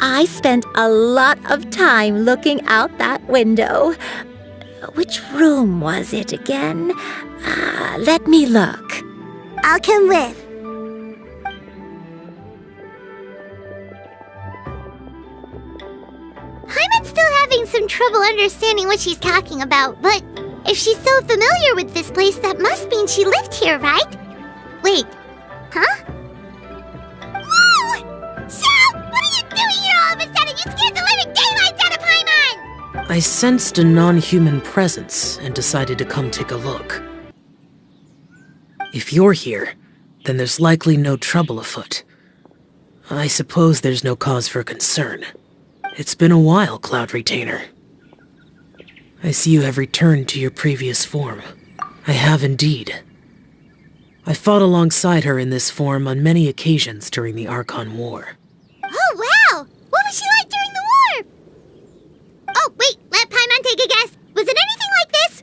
I spent a lot of time looking out that window. Which room was it again? Let me look. I'll come with. Paimon's still having some trouble understanding what she's talking about, but if she's so familiar with this place, that must mean she lived here, right? Wait, huh? Whoa! Xiao! What are you doing here all of a sudden? You scared the living daylights out of Paimon! I sensed a non-human presence and decided to come take a look. If you're here, then there's likely no trouble afoot. I suppose there's no cause for concern. It's been a while, Cloud Retainer. I see you have returned to your previous form. I have indeed. I fought alongside her in this form on many occasions during the Archon War. Oh, wow! What was she like during the war? Oh, wait, let Paimon take a guess. Was it anything like this?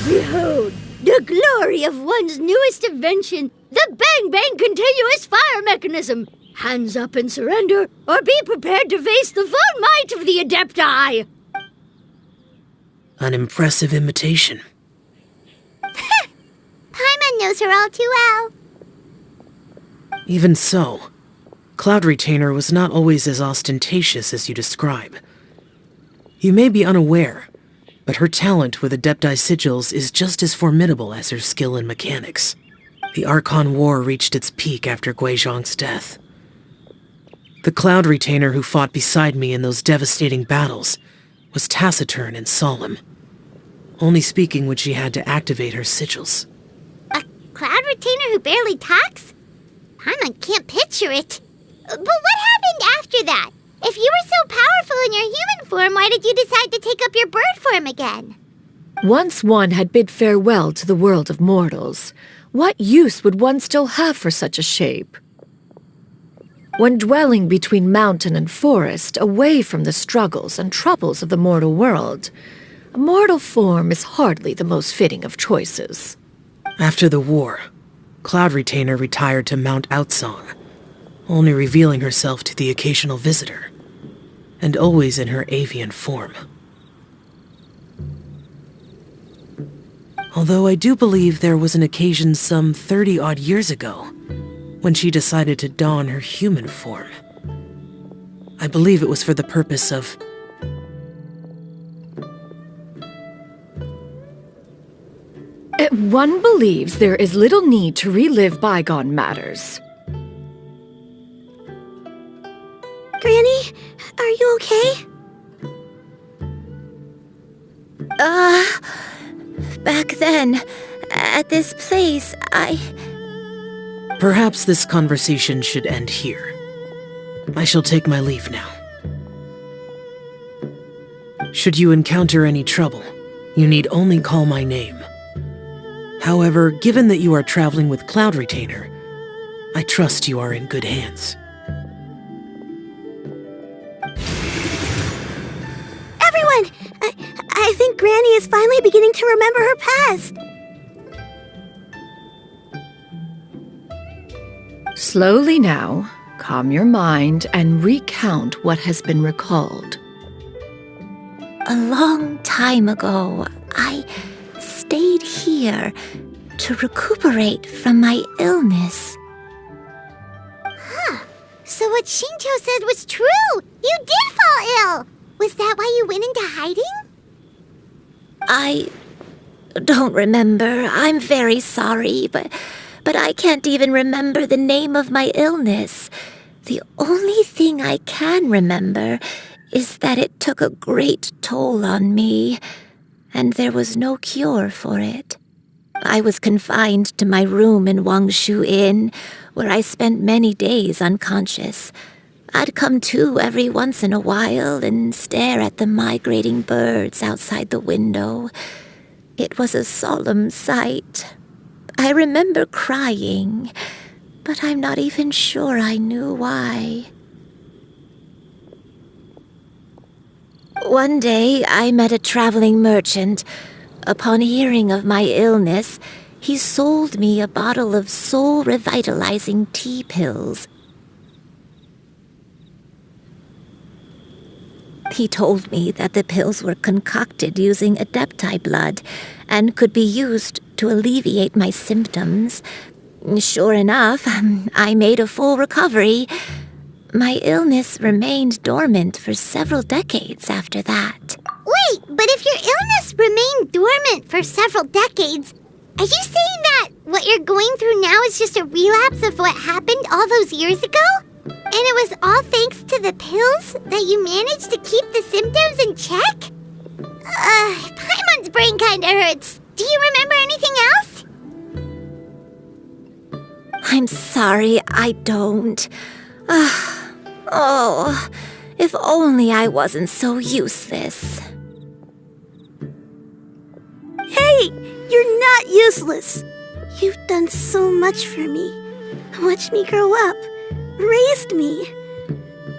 Behold, the glory of one's newest invention, the Bang Bang continuous fire mechanism. Hands up and surrender, or be prepared to face the full might of the Adepti. An impressive imitation. Paimon knows her all too well. Even so, Cloud Retainer was not always as ostentatious as you describe. You may be unaware, but her talent with Adepti sigils is just as formidable as her skill in mechanics. The Archon War reached its peak after Guizhong's death. The Cloud Retainer who fought beside me in those devastating battles was taciturn and solemn, only speaking when she had to activate her sigils. A Cloud Retainer who barely talks? Paimon can't picture it. But what happened after that? If you were so powerful in your human form, why did you decide to take up your bird form again? Once one had bid farewell to the world of mortals, what use would one still have for such a shape? When dwelling between mountain and forest, away from the struggles and troubles of the mortal world, a mortal form is hardly the most fitting of choices. After the war, Cloud Retainer retired to Mount Outsong, only revealing herself to the occasional visitor, and always in her avian form. Although I do believe there was an occasion some 30-odd years ago when she decided to don her human form. I believe it was for the purpose of... One believes there is little need to relive bygone matters. Granny, are you okay? Back then, at this place, Perhaps this conversation should end here. I shall take my leave now. Should you encounter any trouble, you need only call my name. However, given that you are traveling with Cloud Retainer, I trust you are in good hands. Everyone! I think Granny is finally beginning to remember her past. Slowly now, calm your mind and recount what has been recalled. A long time ago, I stayed here to recuperate from my illness. Huh. So what Xingqiu said was true! You did fall ill! Was that why you went into hiding? I don't remember. I'm very sorry, but I can't even remember the name of my illness. The only thing I can remember is that it took a great toll on me, and there was no cure for it. I was confined to my room in Wangshu Inn, where I spent many days unconscious. I'd come to every once in a while and stare at the migrating birds outside the window. It was a solemn sight. I remember crying, but I'm not even sure I knew why. One day, I met a traveling merchant. Upon hearing of my illness, he sold me a bottle of soul-revitalizing tea pills. He told me that the pills were concocted using Adepti blood and could be used to alleviate my symptoms. Sure enough, I made a full recovery. My illness remained dormant for several decades after that. Wait, but if your illness remained dormant for several decades, are you saying that what you're going through now is just a relapse of what happened all those years ago? And it was all thanks to the pills that you managed to keep the symptoms in check? Paimon's brain kinda hurts. Do you remember anything else? I'm sorry, I don't. Oh, if only I wasn't so useless. Hey, you're not useless. You've done so much for me. Watched me grow up. Raised me.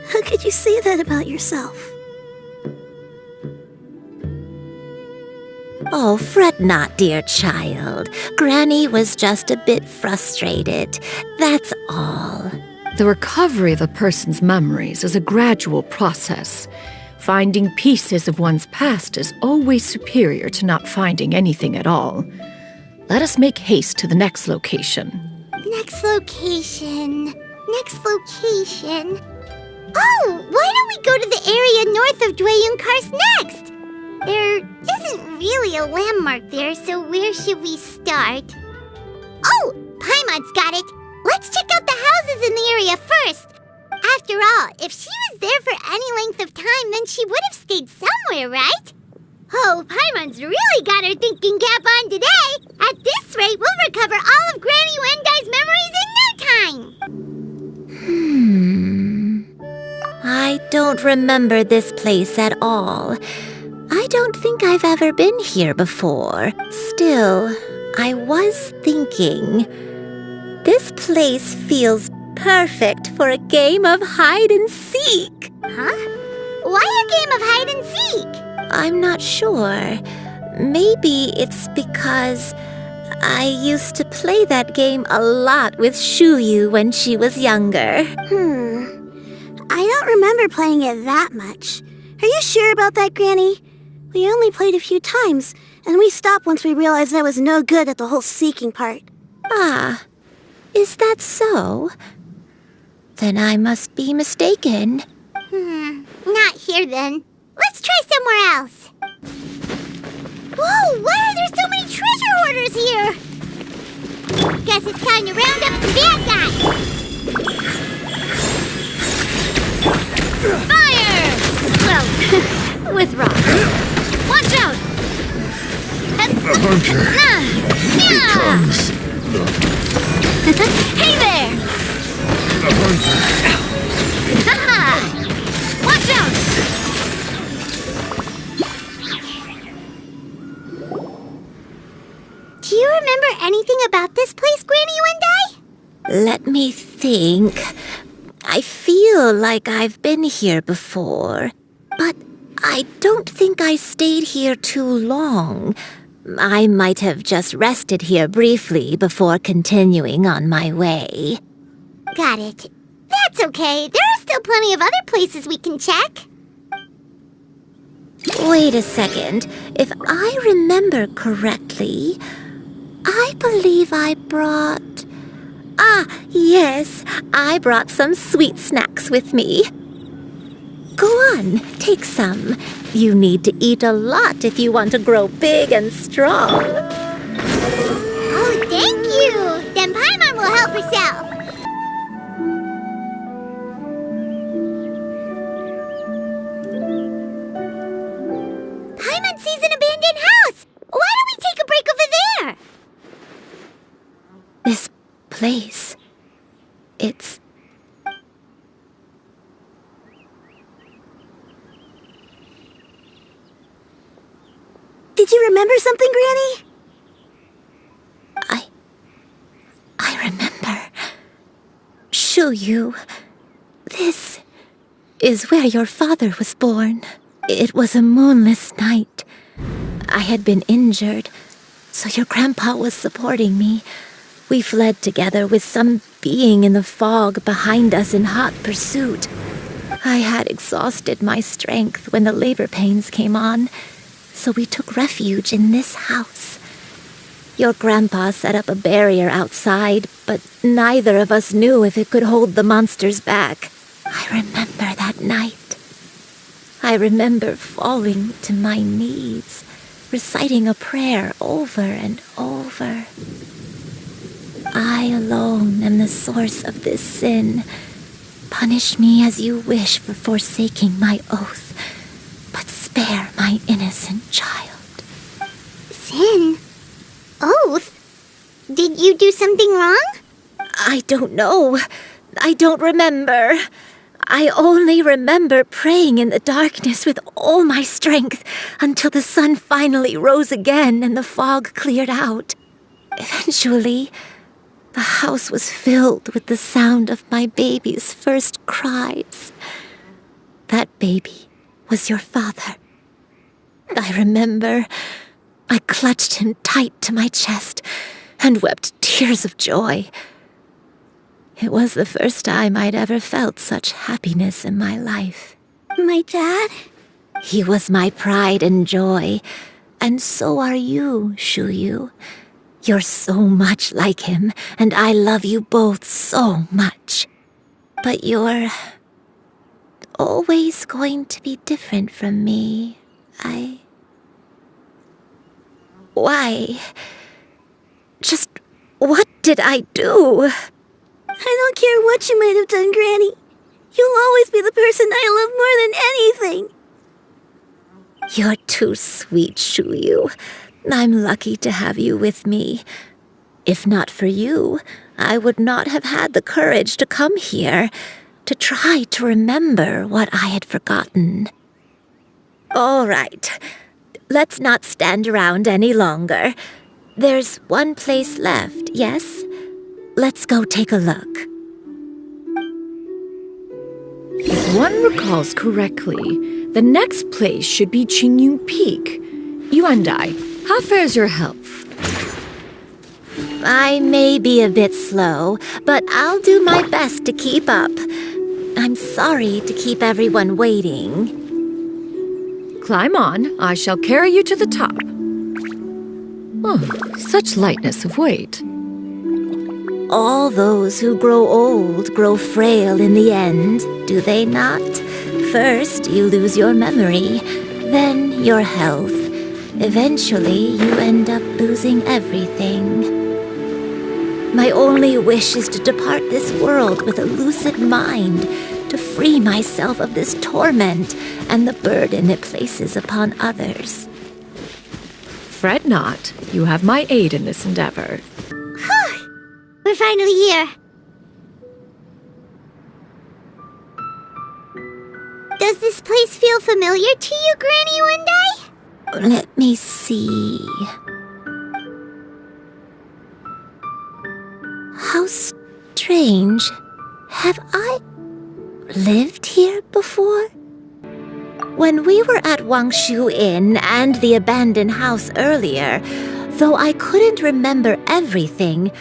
How could you say that about yourself? Oh, fret not, dear child. Granny was just a bit frustrated. That's all. The recovery of a person's memories is a gradual process. Finding pieces of one's past is always superior to not finding anything at all. Let us make haste to the next location. Next location. Next location. Oh, why don't we go to the area north of Dwayunkar's next? There isn't really a landmark there, so where should we start? Oh, Paimon's got it. Let's check out the houses in the area first. After all, if she was there for any length of time, then she would have stayed somewhere, right? Oh, Paimon's really got her thinking cap on today. At this rate, we'll recover all of Granny Yuandai's memories in no time. I don't remember this place at all. I don't think I've ever been here before. Still, I was thinking, this place feels perfect for a game of hide and seek. Huh? Why a game of hide and seek? I'm not sure. Maybe it's because I used to play that game a lot with Xianyun when she was younger. I don't remember playing it that much. Are you sure about that, Granny? We only played a few times, and we stopped once we realized I was no good at the whole seeking part. Ah, is that so? Then I must be mistaken. Not here then. Let's try somewhere else. Whoa, why are there so many treasure hoarders here? Guess it's time to round up some bad guys. Fire! Well, with rocks. Watch out! The hunter. Here comes. Hey there! The hunter. Ha-ha! Watch out! Do you remember anything about this place, Granny Yuandai? Let me think. I feel like I've been here before, but I don't think I stayed here too long. I might have just rested here briefly before continuing on my way. Got it. That's okay. There are still plenty of other places we can check. Wait a second. If I remember correctly, I believe I brought... Ah, yes, I brought some sweet snacks with me. Go on, take some. You need to eat a lot if you want to grow big and strong. Oh, thank you! Then Paimon will help herself. Paimon sees an abandoned house! Why don't we take a break over there? This place, it's... Did you remember something, Granny? I remember. Xianyun, this is where your father was born. It was a moonless night. I had been injured, so your grandpa was supporting me. We fled together with some being in the fog behind us in hot pursuit. I had exhausted my strength when the labor pains came on, so we took refuge in this house. Your grandpa set up a barrier outside, but neither of us knew if it could hold the monsters back. I remember that night. I remember falling to my knees, reciting a prayer over and over. I alone am the source of this sin. Punish me as you wish for forsaking my oath, but spare my innocent child. Sin? Oath? Did you do something wrong? I don't know. I don't remember. I only remember praying in the darkness with all my strength until the sun finally rose again and the fog cleared out. Eventually, the house was filled with the sound of my baby's first cries. That baby was your father. I remember I clutched him tight to my chest and wept tears of joy. It was the first time I'd ever felt such happiness in my life. My dad? He was my pride and joy, and so are you, Xianyun. You're so much like him, and I love you both so much. But you're always going to be different from me. Why? Just what did I do? I don't care what you might have done, Granny. You'll always be the person I love more than anything. You're too sweet, Xianyun. I'm lucky to have you with me. If not for you, I would not have had the courage to come here, to try to remember what I had forgotten. All right, let's not stand around any longer. There's one place left, yes? Let's go take a look. If one recalls correctly, the next place should be Xingqiu Peak. Yuandai, how fares your health? I may be a bit slow, but I'll do my best to keep up. I'm sorry to keep everyone waiting. Climb on. I shall carry you to the top. Oh, such lightness of weight. All those who grow old grow frail in the end, do they not? First, you lose your memory, then your health. Eventually, you end up losing everything. My only wish is to depart this world with a lucid mind, to free myself of this torment and the burden it places upon others. Fret not. You have my aid in this endeavor. We're finally here. Does this place feel familiar to you, Granny Yuandai? Let me see. How strange. Have I lived here before? When we were at Wangshu Inn and the abandoned house earlier, though I couldn't remember everything,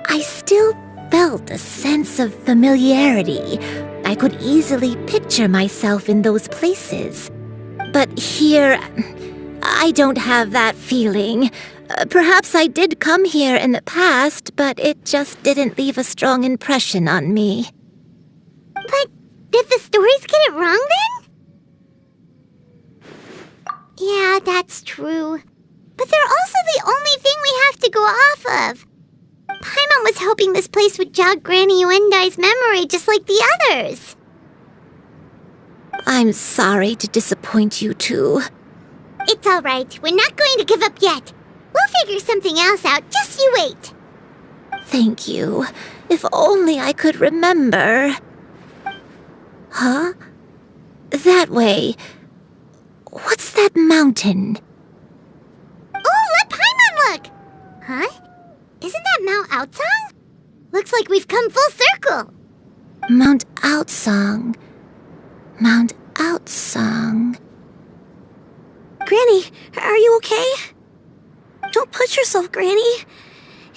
I still felt a sense of familiarity. I could easily picture myself in those places. But here, I don't have that feeling. Perhaps I did come here in the past, but it just didn't leave a strong impression on me. But did the stories get it wrong then? Yeah, that's true. But they're also the only thing we have to go off of. Paimon was hoping this place would jog Granny Yuandai's memory just like the others. I'm sorry to disappoint you too. It's all right. We're not going to give up yet. We'll figure something else out. Just you wait. Thank you. If only I could remember. Huh? That way. What's that mountain? Oh, let Paimon look! Huh? Isn't that Mount Outsong? Looks like we've come full circle. Mount Outsong. Mount Outsong. Granny, are you okay? Don't push yourself, Granny.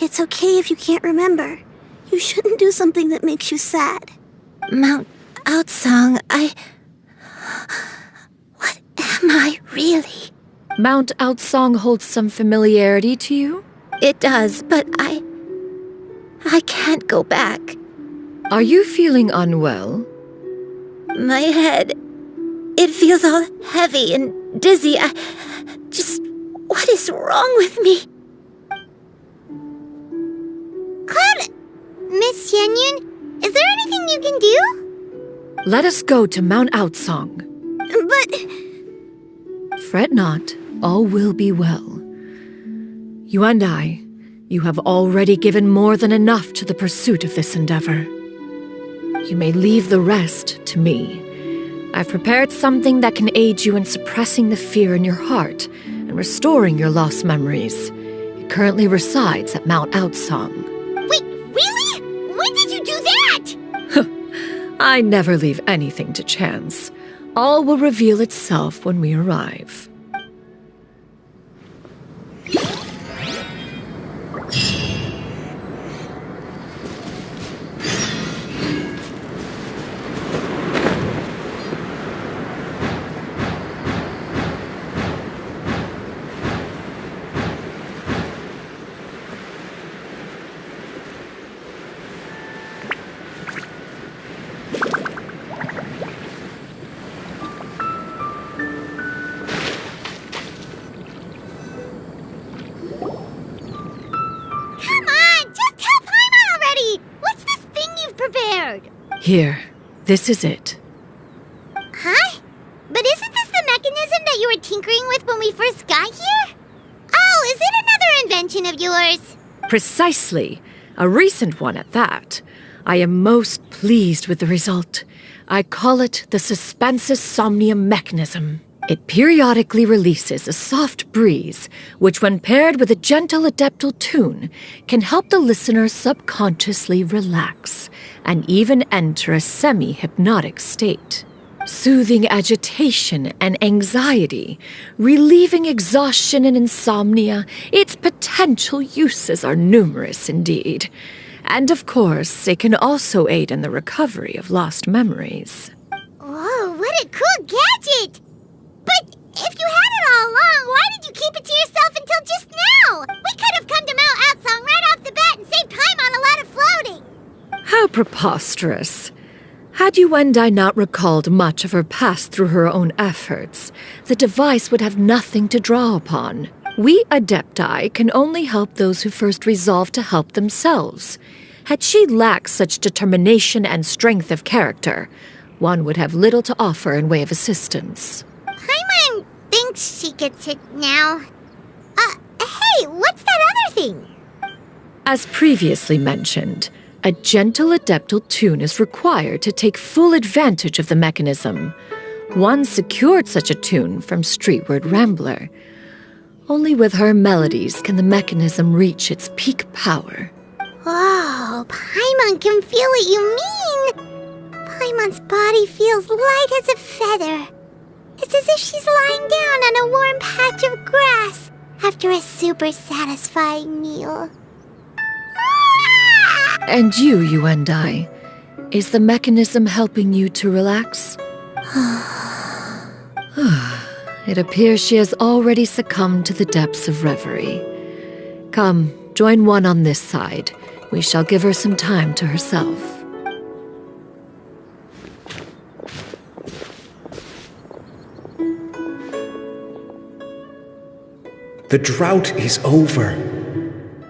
It's okay if you can't remember. You shouldn't do something that makes you sad. Mount Outsong, What am I really? Mount Outsong holds some familiarity to you? It does, but I can't go back. Are you feeling unwell? My head, it feels all heavy and dizzy. What is wrong with me? Cloud, Miss Xianyun, is there anything you can do? Let us go to Mount Outsong. But... Fret not, all will be well. Yuandai, you have already given more than enough to the pursuit of this endeavor. You may leave the rest to me. I've prepared something that can aid you in suppressing the fear in your heart and restoring your lost memories. It currently resides at Mount Outsong. Wait, really? When did you do that? I never leave anything to chance. All will reveal itself when we arrive. Here, this is it. Huh? But isn't this the mechanism that you were tinkering with when we first got here? Oh, is it another invention of yours? Precisely. A recent one at that. I am most pleased with the result. I call it the Suspensus Somnium mechanism. It periodically releases a soft breeze, which when paired with a gentle adeptal tune, can help the listener subconsciously relax and even enter a semi-hypnotic state. Soothing agitation and anxiety, relieving exhaustion and insomnia, its potential uses are numerous indeed. And of course, it can also aid in the recovery of lost memories. Whoa, what a cool gadget! But if you had it all along, why did you keep it to yourself until just now? We could have come to Mount Outsong right off the bat and saved time on a lot of floating. How preposterous. Had Yuandai not recalled much of her past through her own efforts, the device would have nothing to draw upon. We Adepti can only help those who first resolve to help themselves. Had she lacked such determination and strength of character, one would have little to offer in way of assistance. Paimon thinks she gets it now. Hey, what's that other thing? As previously mentioned, a gentle adeptal tune is required to take full advantage of the mechanism. One secured such a tune from Streetward Rambler. Only with her melodies can the mechanism reach its peak power. Whoa, Paimon can feel what you mean. Paimon's body feels light as a feather. It's as if she's lying down on a warm patch of grass after a super satisfying meal. And you, Yuandai, is the mechanism helping you to relax? It appears she has already succumbed to the depths of reverie. Come, join one on this side. We shall give her some time to herself. The drought is over.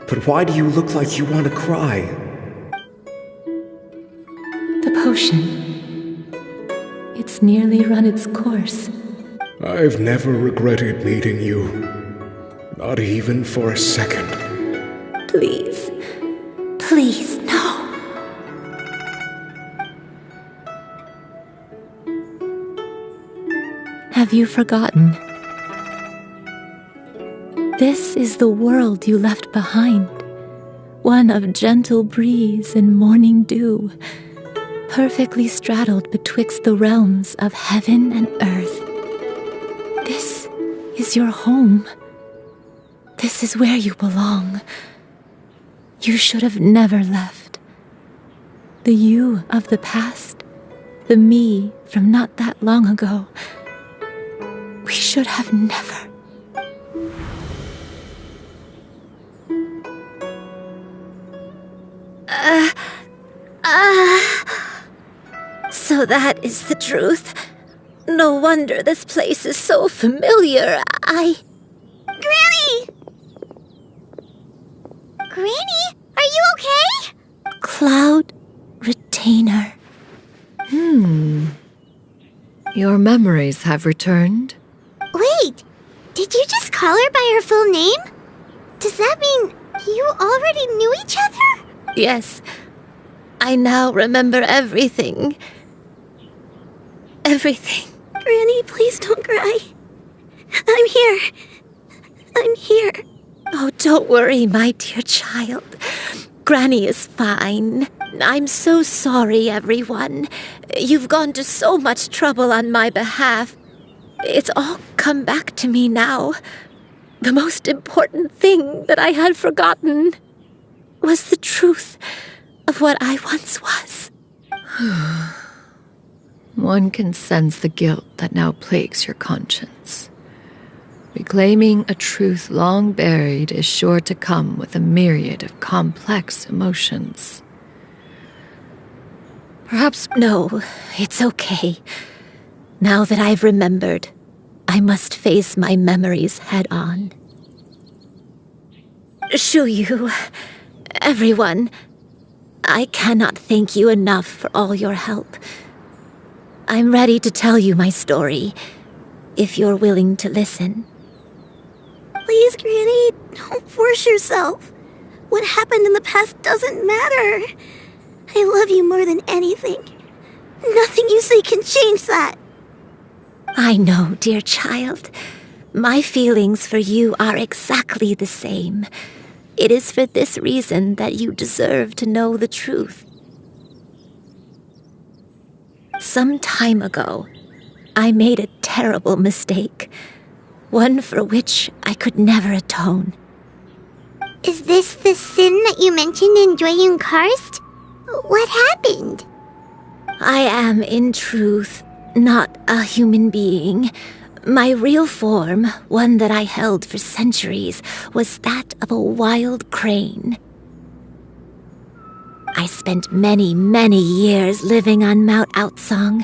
But why do you look like you want to cry? The potion. It's nearly run its course. I've never regretted meeting you. Not even for a second. Please. Please, no. Have you forgotten? This is the world you left behind. One of gentle breeze and morning dew, perfectly straddled betwixt the realms of heaven and earth. This is your home. This is where you belong. You should have never left. The you of the past, the me from not that long ago. We should have never. So that is the truth. No wonder this place is so familiar. Granny! Granny, are you okay? Cloud Retainer. Your memories have returned? Wait, did you just call her by her full name? Does that mean you already knew each other? Yes. I now remember everything. Everything. Granny, please don't cry. I'm here. I'm here. Oh, don't worry, my dear child. Granny is fine. I'm so sorry, everyone. You've gone to so much trouble on my behalf. It's all come back to me now. The most important thing that I had forgotten was the truth of what I once was. One can sense the guilt that now plagues your conscience. Reclaiming a truth long buried is sure to come with a myriad of complex emotions. Perhaps... No, it's okay. Now that I've remembered, I must face my memories head on. Xianyun, everyone, I cannot thank you enough for all your help. I'm ready to tell you my story, if you're willing to listen. Please, Granny, don't force yourself. What happened in the past doesn't matter. I love you more than anything. Nothing you say can change that. I know, dear child. My feelings for you are exactly the same. It is for this reason that you deserve to know the truth. Some time ago, I made a terrible mistake. One for which I could never atone. Is this the sin that you mentioned in Xianyun Karst? What happened? I am, in truth, not a human being. My real form, one that I held for centuries, was that of a wild crane. I spent many, many years living on Mount Outsong,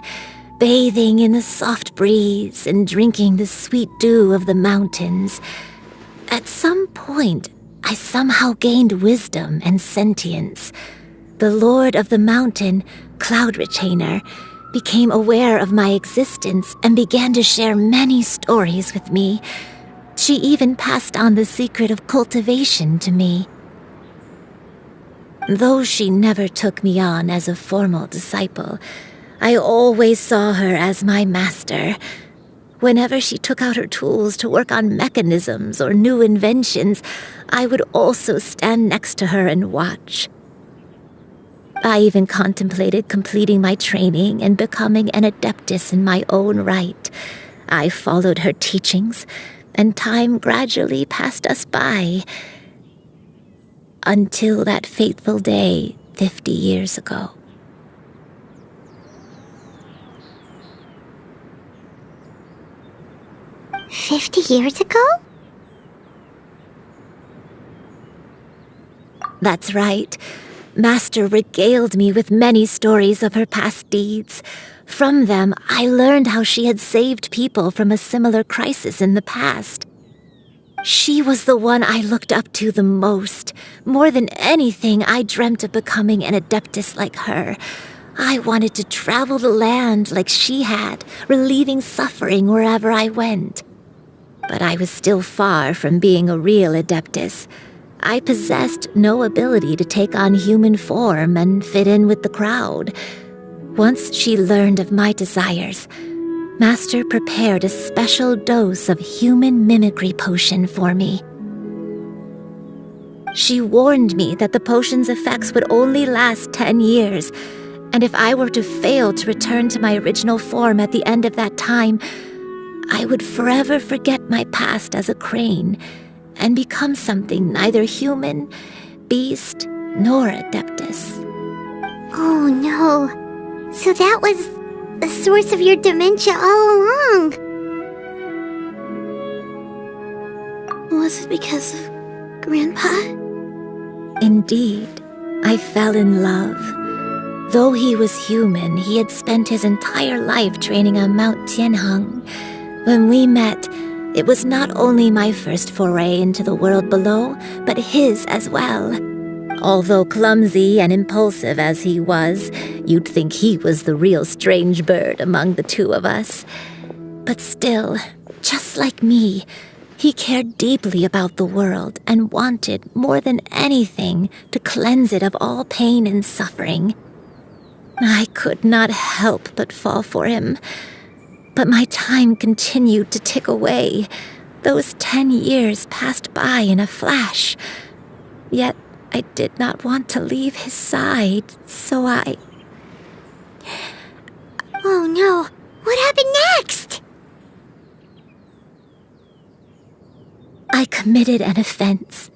bathing in the soft breeze and drinking the sweet dew of the mountains. At some point, I somehow gained wisdom and sentience. The Lord of the Mountain, Cloud Retainer, became aware of my existence and began to share many stories with me. She even passed on the secret of cultivation to me. Though she never took me on as a formal disciple, I always saw her as my master. Whenever she took out her tools to work on mechanisms or new inventions, I would also stand next to her and watch. I even contemplated completing my training and becoming an adeptus in my own right. I followed her teachings, and time gradually passed us by. Until that fateful day 50 years ago. "50 years ago?" That's right. Master regaled me with many stories of her past deeds. From them, I learned how she had saved people from a similar crisis in the past. She was the one I looked up to the most. More than anything, I dreamt of becoming an adeptus like her. I wanted to travel the land like she had, relieving suffering wherever I went. But I was still far from being a real adeptus. I possessed no ability to take on human form and fit in with the crowd. Once she learned of my desires, Master prepared a special dose of human mimicry potion for me. She warned me that the potion's effects would only last 10 years, and if I were to fail to return to my original form at the end of that time, I would forever forget my past as a crane and become something neither human, beast, nor adeptus. Oh no. So that was the source of your dementia all along. Was it because of Grandpa? Indeed, I fell in love. Though he was human, he had spent his entire life training on Mount Tianheng. When we met, it was not only my first foray into the world below, but his as well. Although clumsy and impulsive as he was, you'd think he was the real strange bird among the two of us. But still, just like me, he cared deeply about the world and wanted, more than anything, to cleanse it of all pain and suffering. I could not help but fall for him. But my time continued to tick away. Those 10 years passed by in a flash. Yet I did not want to leave his side, so I... Oh no, what happened next? I committed an offense.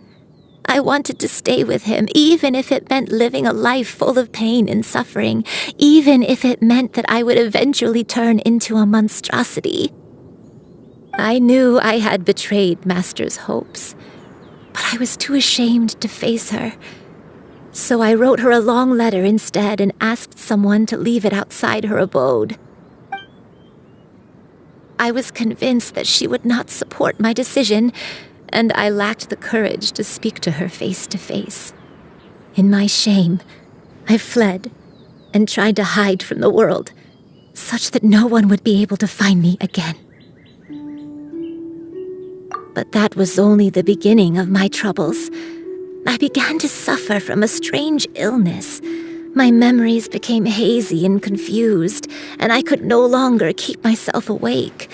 I wanted to stay with him, even if it meant living a life full of pain and suffering, even if it meant that I would eventually turn into a monstrosity. I knew I had betrayed Master's hopes, but I was too ashamed to face her. So I wrote her a long letter instead and asked someone to leave it outside her abode. I was convinced that she would not support my decision, and I lacked the courage to speak to her face to face. In my shame, I fled and tried to hide from the world, such that no one would be able to find me again. But that was only the beginning of my troubles. I began to suffer from a strange illness. My memories became hazy and confused, and I could no longer keep myself awake.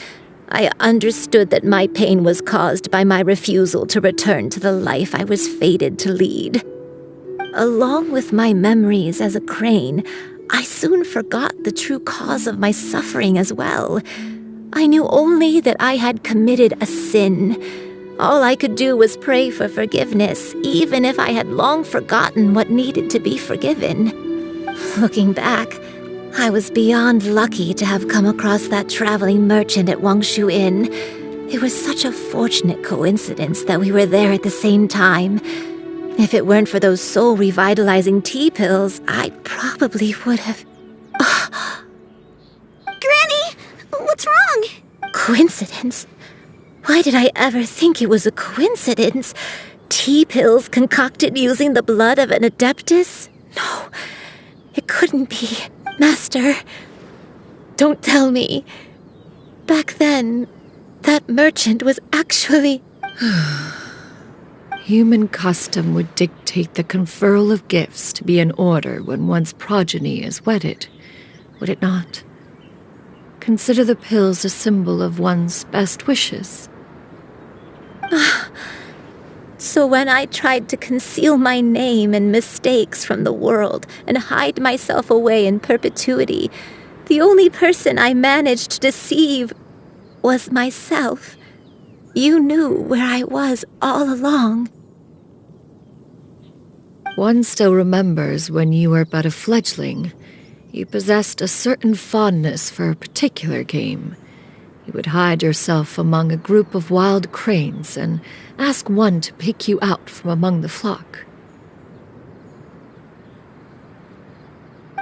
I understood that my pain was caused by my refusal to return to the life I was fated to lead. Along with my memories as a crane, I soon forgot the true cause of my suffering as well. I knew only that I had committed a sin. All I could do was pray for forgiveness, even if I had long forgotten what needed to be forgiven. Looking back, I was beyond lucky to have come across that traveling merchant at Wangshu Inn. It was such a fortunate coincidence that we were there at the same time. If it weren't for those soul-revitalizing tea pills, I probably would have... Granny! What's wrong? Coincidence? Why did I ever think it was a coincidence? Tea pills concocted using the blood of an adeptus? No, it couldn't be. Master, don't tell me. Back then, that merchant was actually... Human custom would dictate the conferral of gifts to be in order when one's progeny is wedded, would it not? Consider the pills a symbol of one's best wishes. So when I tried to conceal my name and mistakes from the world and hide myself away in perpetuity, the only person I managed to deceive was myself. You knew where I was all along. One still remembers when you were but a fledgling. You possessed a certain fondness for a particular game. You would hide yourself among a group of wild cranes and ask one to pick you out from among the flock.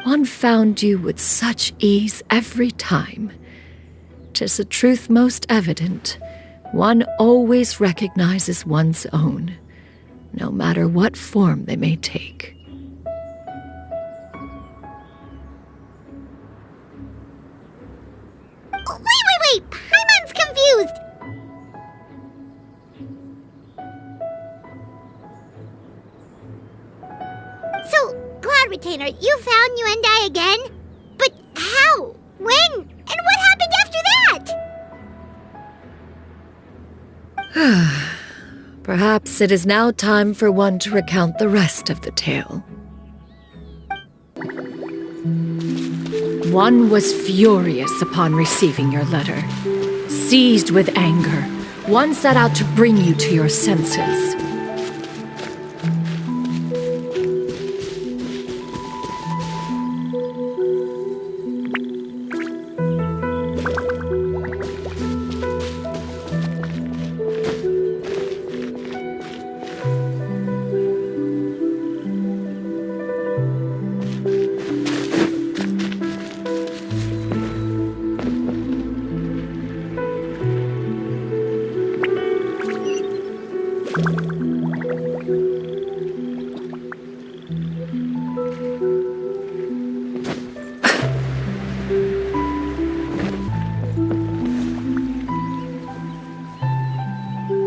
One found you with such ease every time. 'Tis a truth most evident. One always recognizes one's own, no matter what form they may take. Wait! Paimon's confused! So, Cloud Retainer, you found Yuandai again? But how? When? And what happened after that? Perhaps it is now time for one to recount the rest of the tale. One was furious upon receiving your letter. Seized with anger, one set out to bring you to your senses.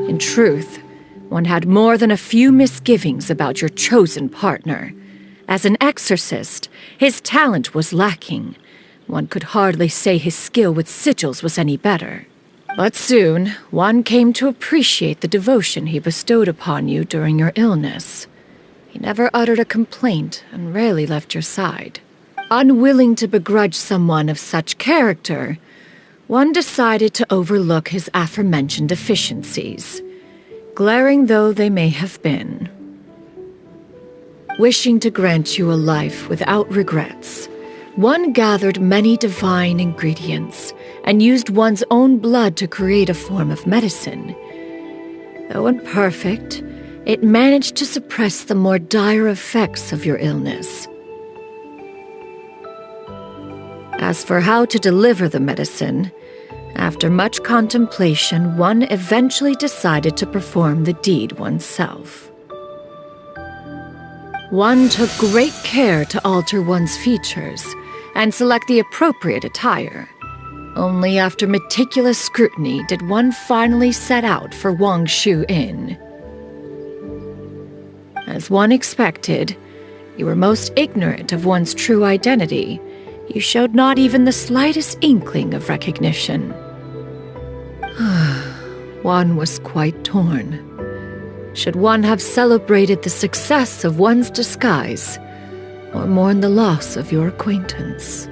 In truth, one had more than a few misgivings about your chosen partner. As an exorcist, his talent was lacking. One could hardly say his skill with sigils was any better. But soon, one came to appreciate the devotion he bestowed upon you during your illness. He never uttered a complaint and rarely left your side. Unwilling to begrudge someone of such character, one decided to overlook his aforementioned deficiencies, glaring though they may have been. Wishing to grant you a life without regrets, one gathered many divine ingredients and used one's own blood to create a form of medicine. Though imperfect, it managed to suppress the more dire effects of your illness. As for how to deliver the medicine, after much contemplation, one eventually decided to perform the deed oneself. One took great care to alter one's features and select the appropriate attire. Only after meticulous scrutiny did one finally set out for Wangshu Inn. As one expected, you were most ignorant of one's true identity. You showed not even the slightest inkling of recognition. One was quite torn. Should one have celebrated the success of one's disguise, or mourn the loss of your acquaintance?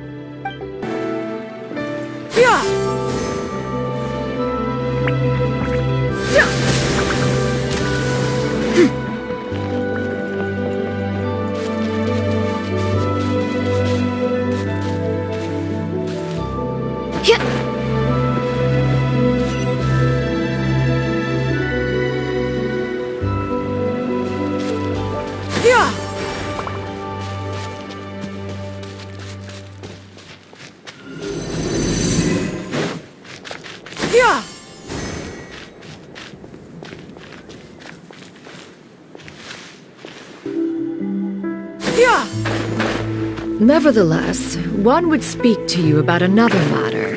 Nevertheless, one would speak to you about another matter,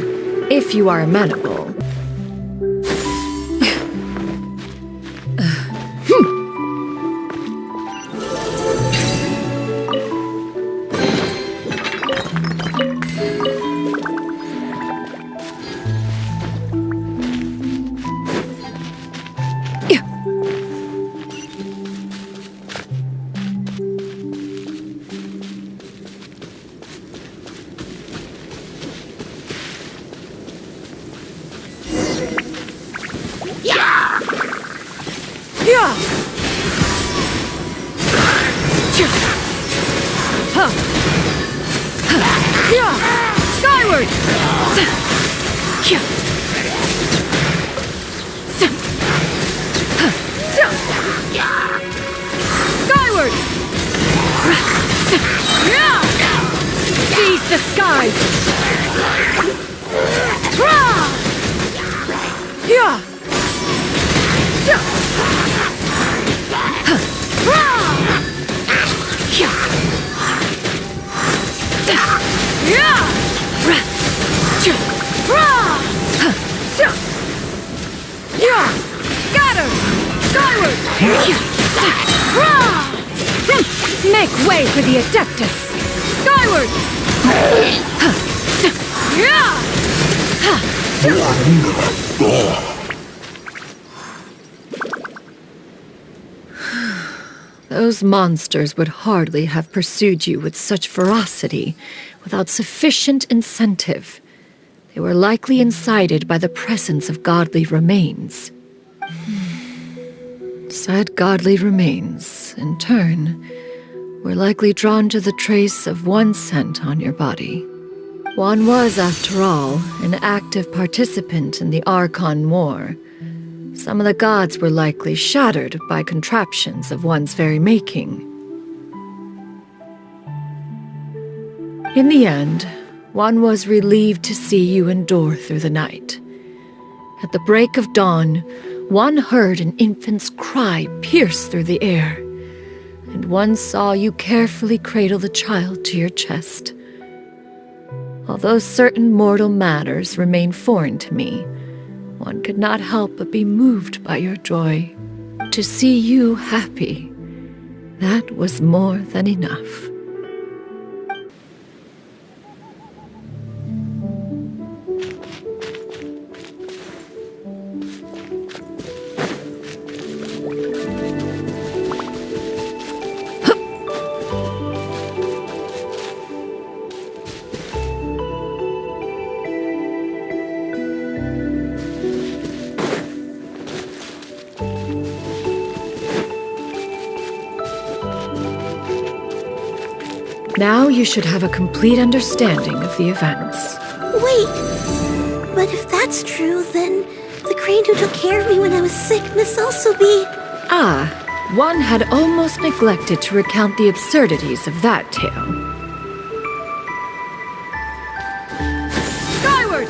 if you are amenable. Skyward! Skyward! Seize the skies! Scatter! Skyward! Make way for the Adeptus! Skyward! Those monsters would hardly have pursued you with such ferocity without sufficient incentive. They were likely incited by the presence of godly remains. Said godly remains, in turn, were likely drawn to the trace of one scent on your body. One was, after all, an active participant in the Archon War. Some of the gods were likely shattered by contraptions of one's very making. In the end, one was relieved to see you endure through the night. At the break of dawn, one heard an infant's cry pierce through the air, and one saw you carefully cradle the child to your chest. Although certain mortal matters remain foreign to me, one could not help but be moved by your joy. To see you happy, That was more than enough. Now you should have a complete understanding of the events. Wait! But if that's true, then the crane who took care of me when I was sick must also be... Ah, one had almost neglected to recount the absurdities of that tale. Skyward!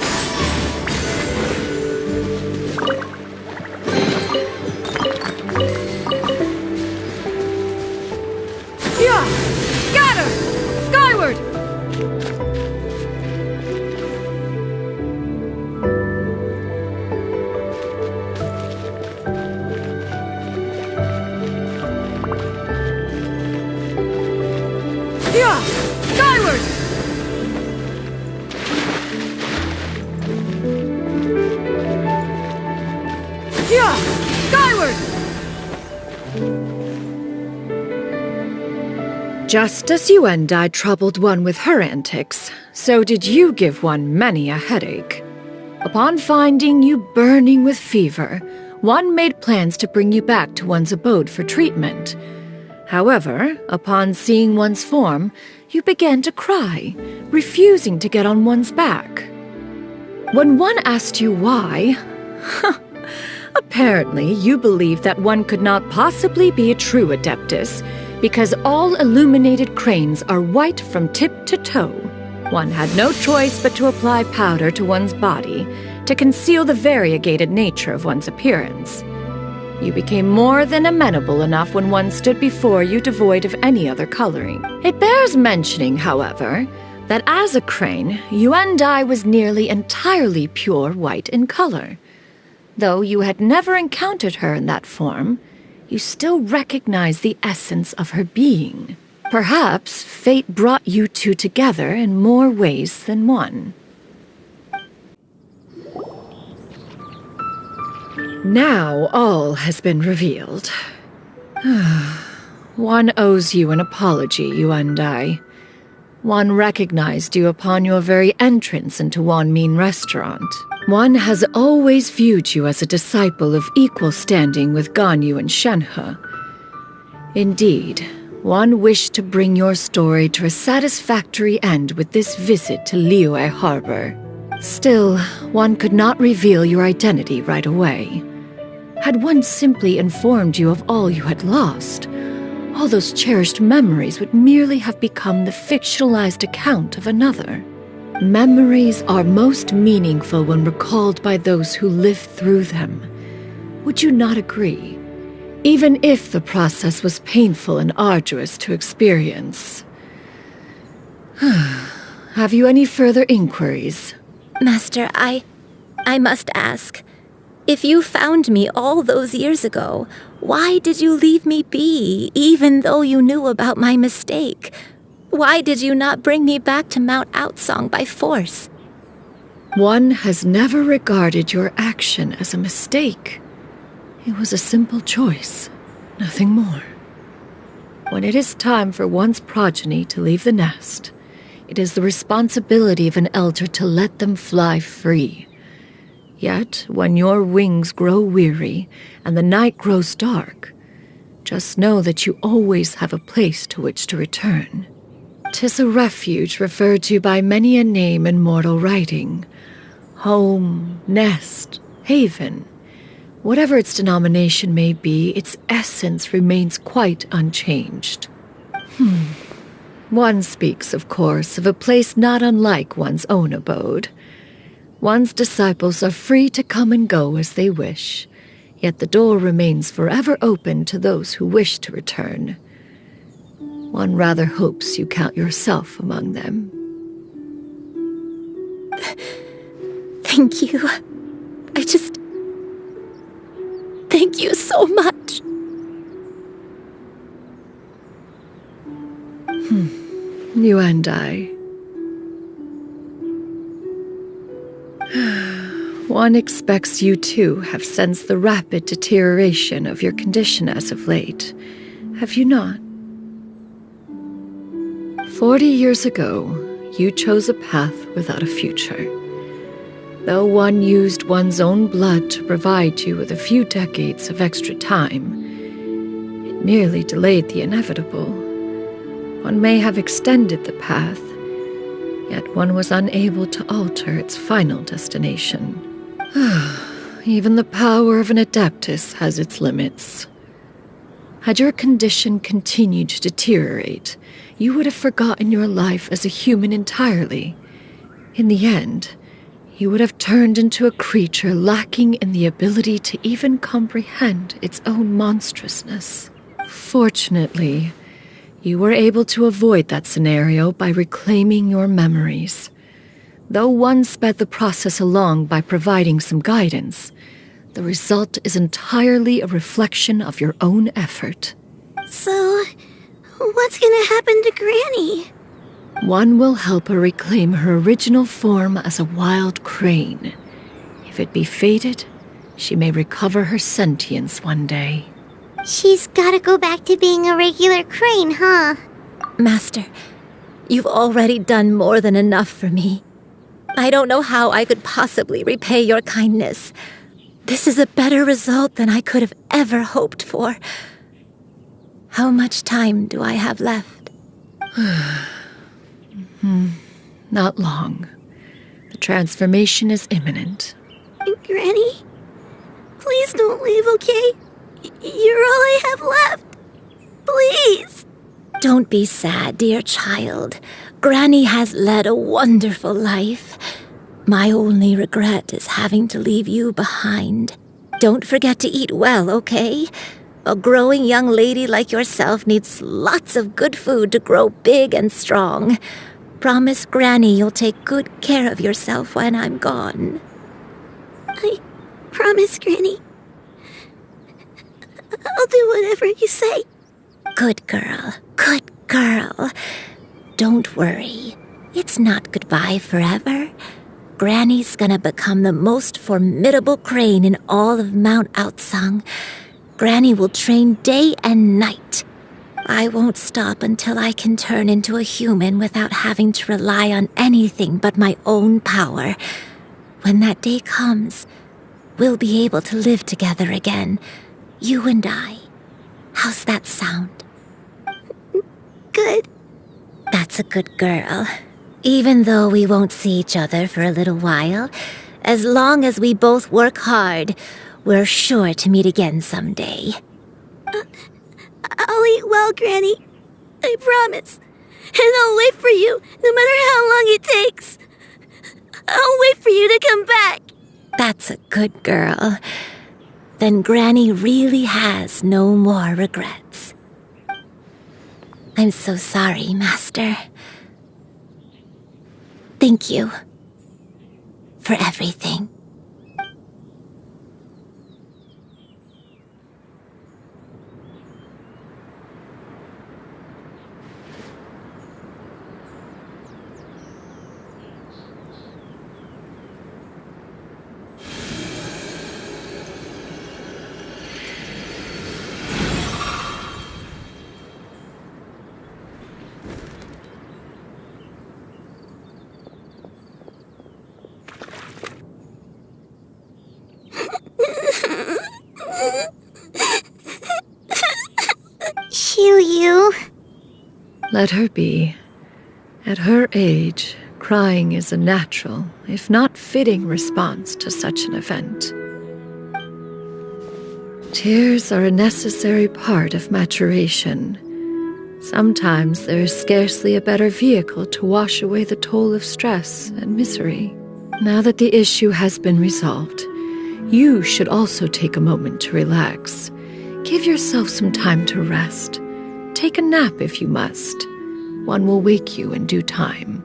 Yeah! Scatter! Skyward! Yeah! Skyward! Yeah! Skyward! Just as Yuandai troubled one with her antics, so did you give one many a headache. Upon finding you burning with fever, one made plans to bring you back to one's abode for treatment. However, upon seeing one's form, you began to cry, refusing to get on one's back. When one asked you why, apparently you believed that one could not possibly be a true adeptus, because all illuminated cranes are white from tip to toe. One had no choice but to apply powder to one's body to conceal the variegated nature of one's appearance. You became more than amenable enough when one stood before you devoid of any other coloring. It bears mentioning, however, that as a crane, Yuandai was nearly entirely pure white in color. Though you had never encountered her in that form, you still recognize the essence of her being. Perhaps fate brought you two together in more ways than one. Now all has been revealed. One owes you an apology, Yuandai. One recognized you upon your very entrance into Wanmin Restaurant. One has always viewed you as a disciple of equal standing with Ganyu and Shenhe. Indeed, one wished to bring your story to a satisfactory end with this visit to Liyue Harbor. Still, one could not reveal your identity right away. Had one simply informed you of all you had lost, all those cherished memories would merely have become the fictionalized account of another. Memories are most meaningful when recalled by those who lived through them. Would you not agree? Even if the process was painful and arduous to experience. Have you any inquiries? inquiries? Master, I must ask. If you found me all those years ago, why did you leave me be, even though you knew about my mistake? Why did you not bring me back to Mount Outsong by force? One has never regarded your action as a mistake. It was a simple choice, nothing more. When it is time for one's progeny to leave the nest, it is the responsibility of an elder to let them fly free. Yet, when your wings grow weary and the night grows dark, just know that you always have a place to which to return. 'Tis a refuge referred to by many a name in mortal writing. Home, nest, haven. Whatever its denomination may be, its essence remains quite unchanged. One speaks, of course, of a place not unlike one's own abode. One's disciples are free to come and go as they wish, yet the door remains forever open to those who wish to return. One rather hopes you count yourself among them. Thank you. Thank you so much. Yuandai. One expects you too have sensed the rapid deterioration of your condition as of late, have you not? 40 years ago, you chose a path without a future. Though one used one's own blood to provide you with a few decades of extra time, it merely delayed the inevitable. One may have extended the path, yet one was unable to alter its final destination. Even the power of an adeptus has its limits. Had your condition continued to deteriorate, you would have forgotten your life as a human entirely. In the end, you would have turned into a creature lacking in the ability to even comprehend its own monstrousness. Fortunately, you were able to avoid that scenario by reclaiming your memories. Though one sped the process along by providing some guidance, the result is entirely a reflection of your own effort. So, what's gonna happen to Granny? One will help her reclaim her original form as a wild crane. If it be fated, she may recover her sentience one day. She's gotta go back to being a regular crane, huh? Master, you've already done more than enough for me. I don't know how I could possibly repay your kindness. This is a better result than I could have ever hoped for. How much time do I have left? Not long. The transformation is imminent. Granny? Please don't leave, okay? You're all I have left. Please! Don't be sad, dear child. Granny has led a wonderful life. My only regret is having to leave you behind. Don't forget to eat well, okay? A growing young lady like yourself needs lots of good food to grow big and strong. Promise Granny you'll take good care of yourself when I'm gone. I promise, Granny. I'll do whatever you say. Good girl, good girl. Don't worry. It's not goodbye forever. Granny's gonna become the most formidable crane in all of Mount Outsung. Granny will train day and night. I won't stop until I can turn into a human without having to rely on anything but my own power. When that day comes, we'll be able to live together again, you and I. How's that sound? Good. That's a good girl. Even though we won't see each other for a little while, as long as we both work hard, we're sure to meet again someday. I'll eat well, Granny. I promise. And I'll wait for you, no matter how long it takes. I'll wait for you to come back. That's a good girl. Then Granny really has no more regrets. I'm so sorry, Master. Thank you for everything. Xiu. Let her be. At her age, crying is a natural, if not fitting, response to such an event. Tears are a necessary part of maturation. Sometimes there is scarcely a better vehicle to wash away the toll of stress and misery. Now that the issue has been resolved, you should also take a moment to relax. Give yourself some time to rest. Take a nap if you must. One will wake you in due time.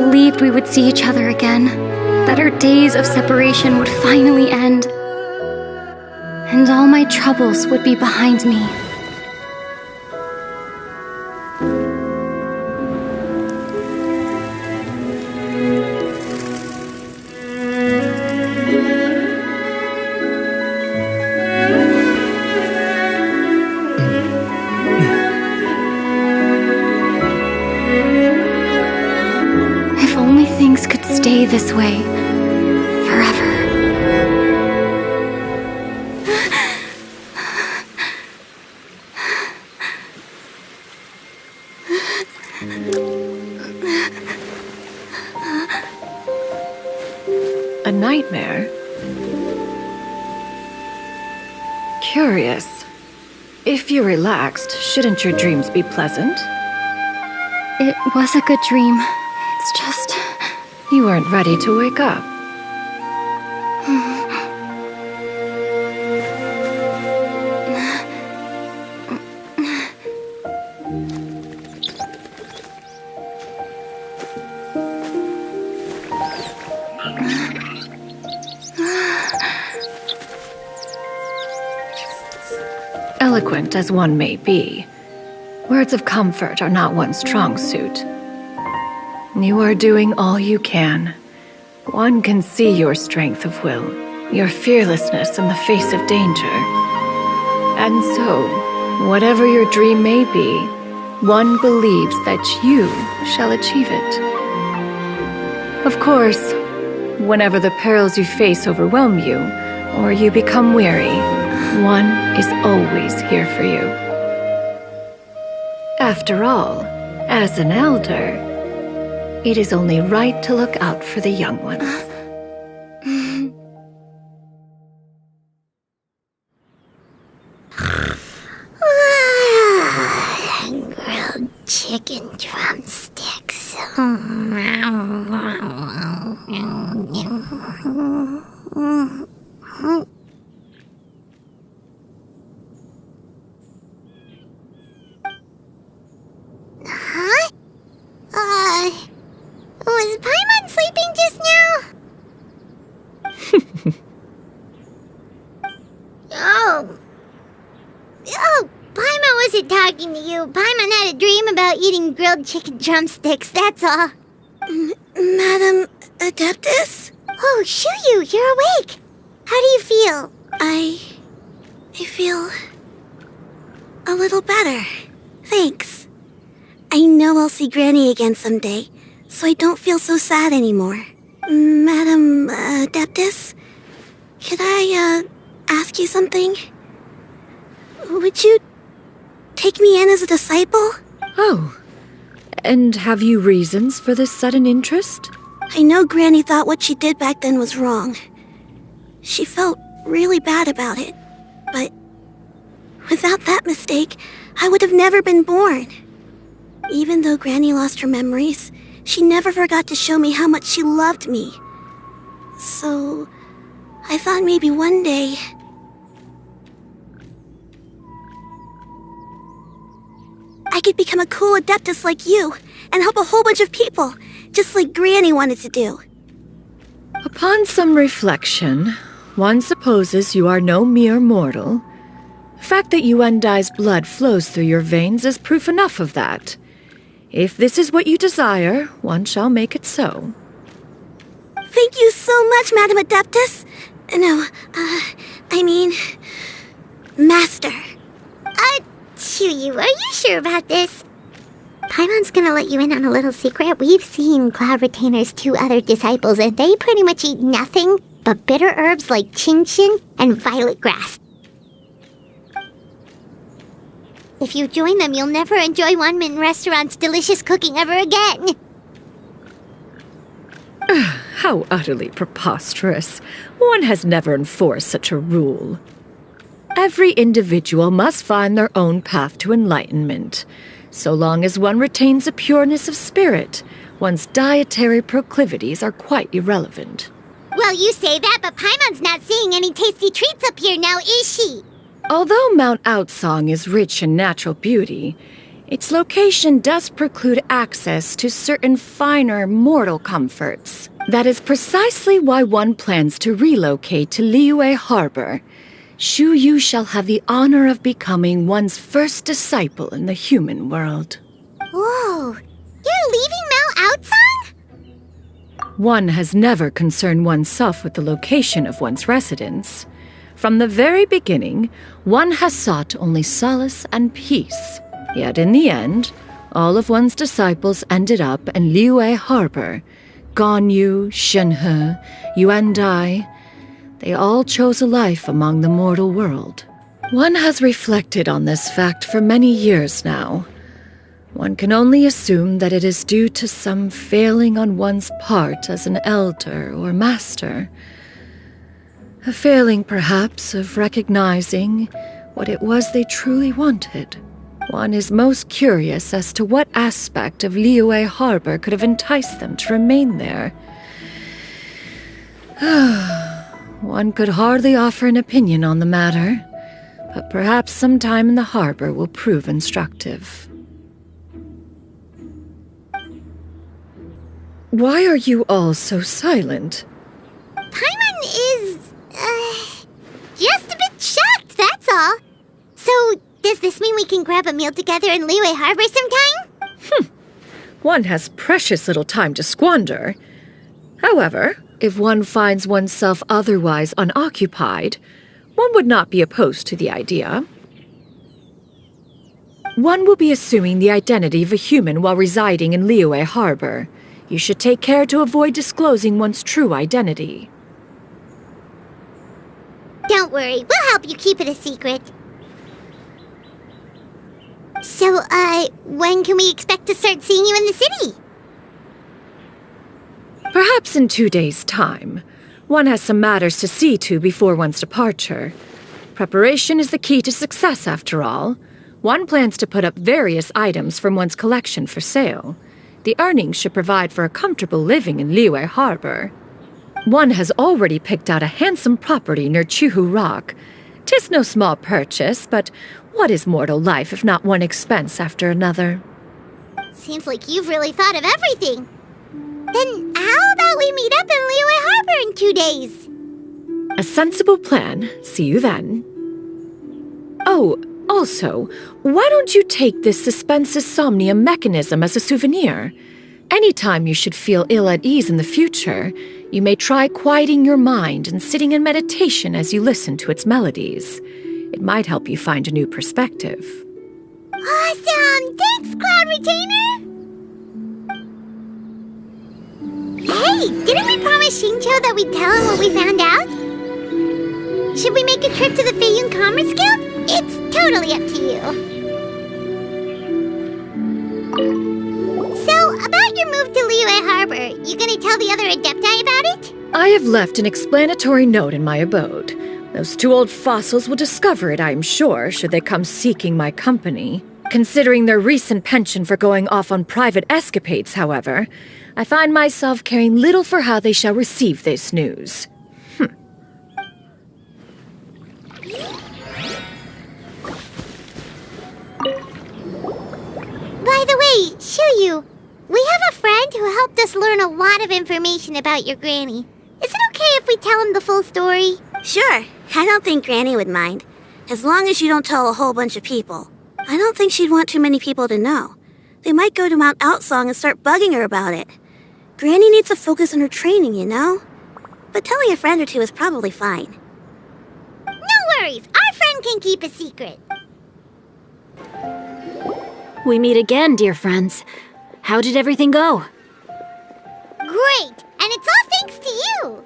believed we would see each other again, that our days of separation would finally end, and all my troubles would be behind me. Stay this way forever. A nightmare? Curious. If you're relaxed, shouldn't your dreams be pleasant? It was a good dream. It's just... You weren't ready to wake up. Eloquent as one may be, words of comfort are not one's strong suit. You are doing all you can. One can see your strength of will, your fearlessness in the face of danger. And so, whatever your dream may be, one believes that you shall achieve it. Of course, whenever the perils you face overwhelm you, or you become weary, one is always here for you. After all, as an elder, it is only right to look out for the young ones. Grilled chicken drumsticks. Huh? Was Paimon sleeping just now? Oh, Paimon wasn't talking to you. Paimon had a dream about eating grilled chicken drumsticks, that's all. Madam Adeptus? Oh, Xianyun, you're awake. How do you feel? I feel a little better. Thanks. I know I'll see Granny again someday, so I don't feel so sad anymore. Madam Adeptus, could I ask you something? Would you take me in as a disciple? Oh, and have you reasons for this sudden interest? I know Granny thought what she did back then was wrong. She felt really bad about it, but without that mistake, I would have never been born. Even though Granny lost her memories, she never forgot to show me how much she loved me. So, I thought maybe one day I could become a cool Adeptus like you and help a whole bunch of people, just like Granny wanted to do. Upon some reflection, one supposes you are no mere mortal. The fact that Yuandai's blood flows through your veins is proof enough of that. If this is what you desire, one shall make it so. Thank you so much, Madam Adeptus. No, I mean, Master. Xianyun, are you sure about this? Paimon's gonna let you in on a little secret. We've seen Cloud Retainer's 2 other disciples, and they pretty much eat nothing but bitter herbs like Xingqiu and violet grass. If you join them, you'll never enjoy Wanmin Restaurant's delicious cooking ever again. How utterly preposterous. One has never enforced such a rule. Every individual must find their own path to enlightenment. So long as one retains a pureness of spirit, one's dietary proclivities are quite irrelevant. Well, you say that, but Paimon's not seeing any tasty treats up here now, is she? Although Mount Outsong is rich in natural beauty, Its location does preclude access to certain finer mortal comforts. That is precisely why one plans to relocate to Liyue Harbor. Shu Yu shall have the honor of becoming one's first disciple in the human world. Whoa! You're leaving Mao Outsang? One has never concerned oneself with the location of one's residence. From the very beginning, one has sought only solace and peace. Yet in the end, all of one's disciples ended up in Liyue Harbor. Ganyu, Shenhe, Yuandai, they all chose a life among the mortal world. One has reflected on this fact for many years now. One can only assume that it is due to some failing on one's part as an elder or master. A failing, perhaps, of recognizing what it was they truly wanted. One is most curious as to what aspect of Liyue Harbor could have enticed them to remain there. One could hardly offer an opinion on the matter, but perhaps some time in the harbor will prove instructive. Why are you all so silent? Paimon is, just a bit shocked, that's all. So, does this mean we can grab a meal together in Liyue Harbor sometime? One has precious little time to squander. However, if one finds oneself otherwise unoccupied, one would not be opposed to the idea. One will be assuming the identity of a human while residing in Liyue Harbor. You should take care to avoid disclosing one's true identity. Don't worry, we'll help you keep it a secret. So, when can we expect to start seeing you in the city? Perhaps in 2 days' time. One has some matters to see to before one's departure. Preparation is the key to success, after all. One plans to put up various items from one's collection for sale. The earnings should provide for a comfortable living in Liyue Harbor. One has already picked out a handsome property near Chuhu Rock. 'Tis no small purchase, but what is mortal life if not one expense after another? Seems like you've really thought of everything. Then how about we meet up in Liyue Harbor in 2 days? A sensible plan. See you then. Oh, also, why don't you take this suspensus somnium mechanism as a souvenir? Anytime you should feel ill at ease in the future, you may try quieting your mind and sitting in meditation as you listen to its melodies. It might help you find a new perspective. Awesome! Thanks, Cloud Retainer! Hey, didn't we promise Xingqiu that we'd tell him what we found out? Should we make a trip to the Feiyun Commerce Guild? It's totally up to you. So, about your move to Liyue Harbor, you gonna tell the other Adepti about it? I have left an explanatory note in my abode. Those 2 old fossils will discover it, I am sure, should they come seeking my company. Considering their recent penchant for going off on private escapades, however, I find myself caring little for how they shall receive this news. By the way, Xianyun, we have a friend who helped us learn a lot of information about your granny. Is it okay if we tell him the full story? Sure. I don't think Granny would mind. As long as you don't tell a whole bunch of people. I don't think she'd want too many people to know. They might go to Mount Outsong and start bugging her about it. Granny needs to focus on her training, you know? But telling a friend or two is probably fine. No worries. Our friend can keep a secret. We meet again, dear friends. How did everything go? Great! And it's all thanks to you!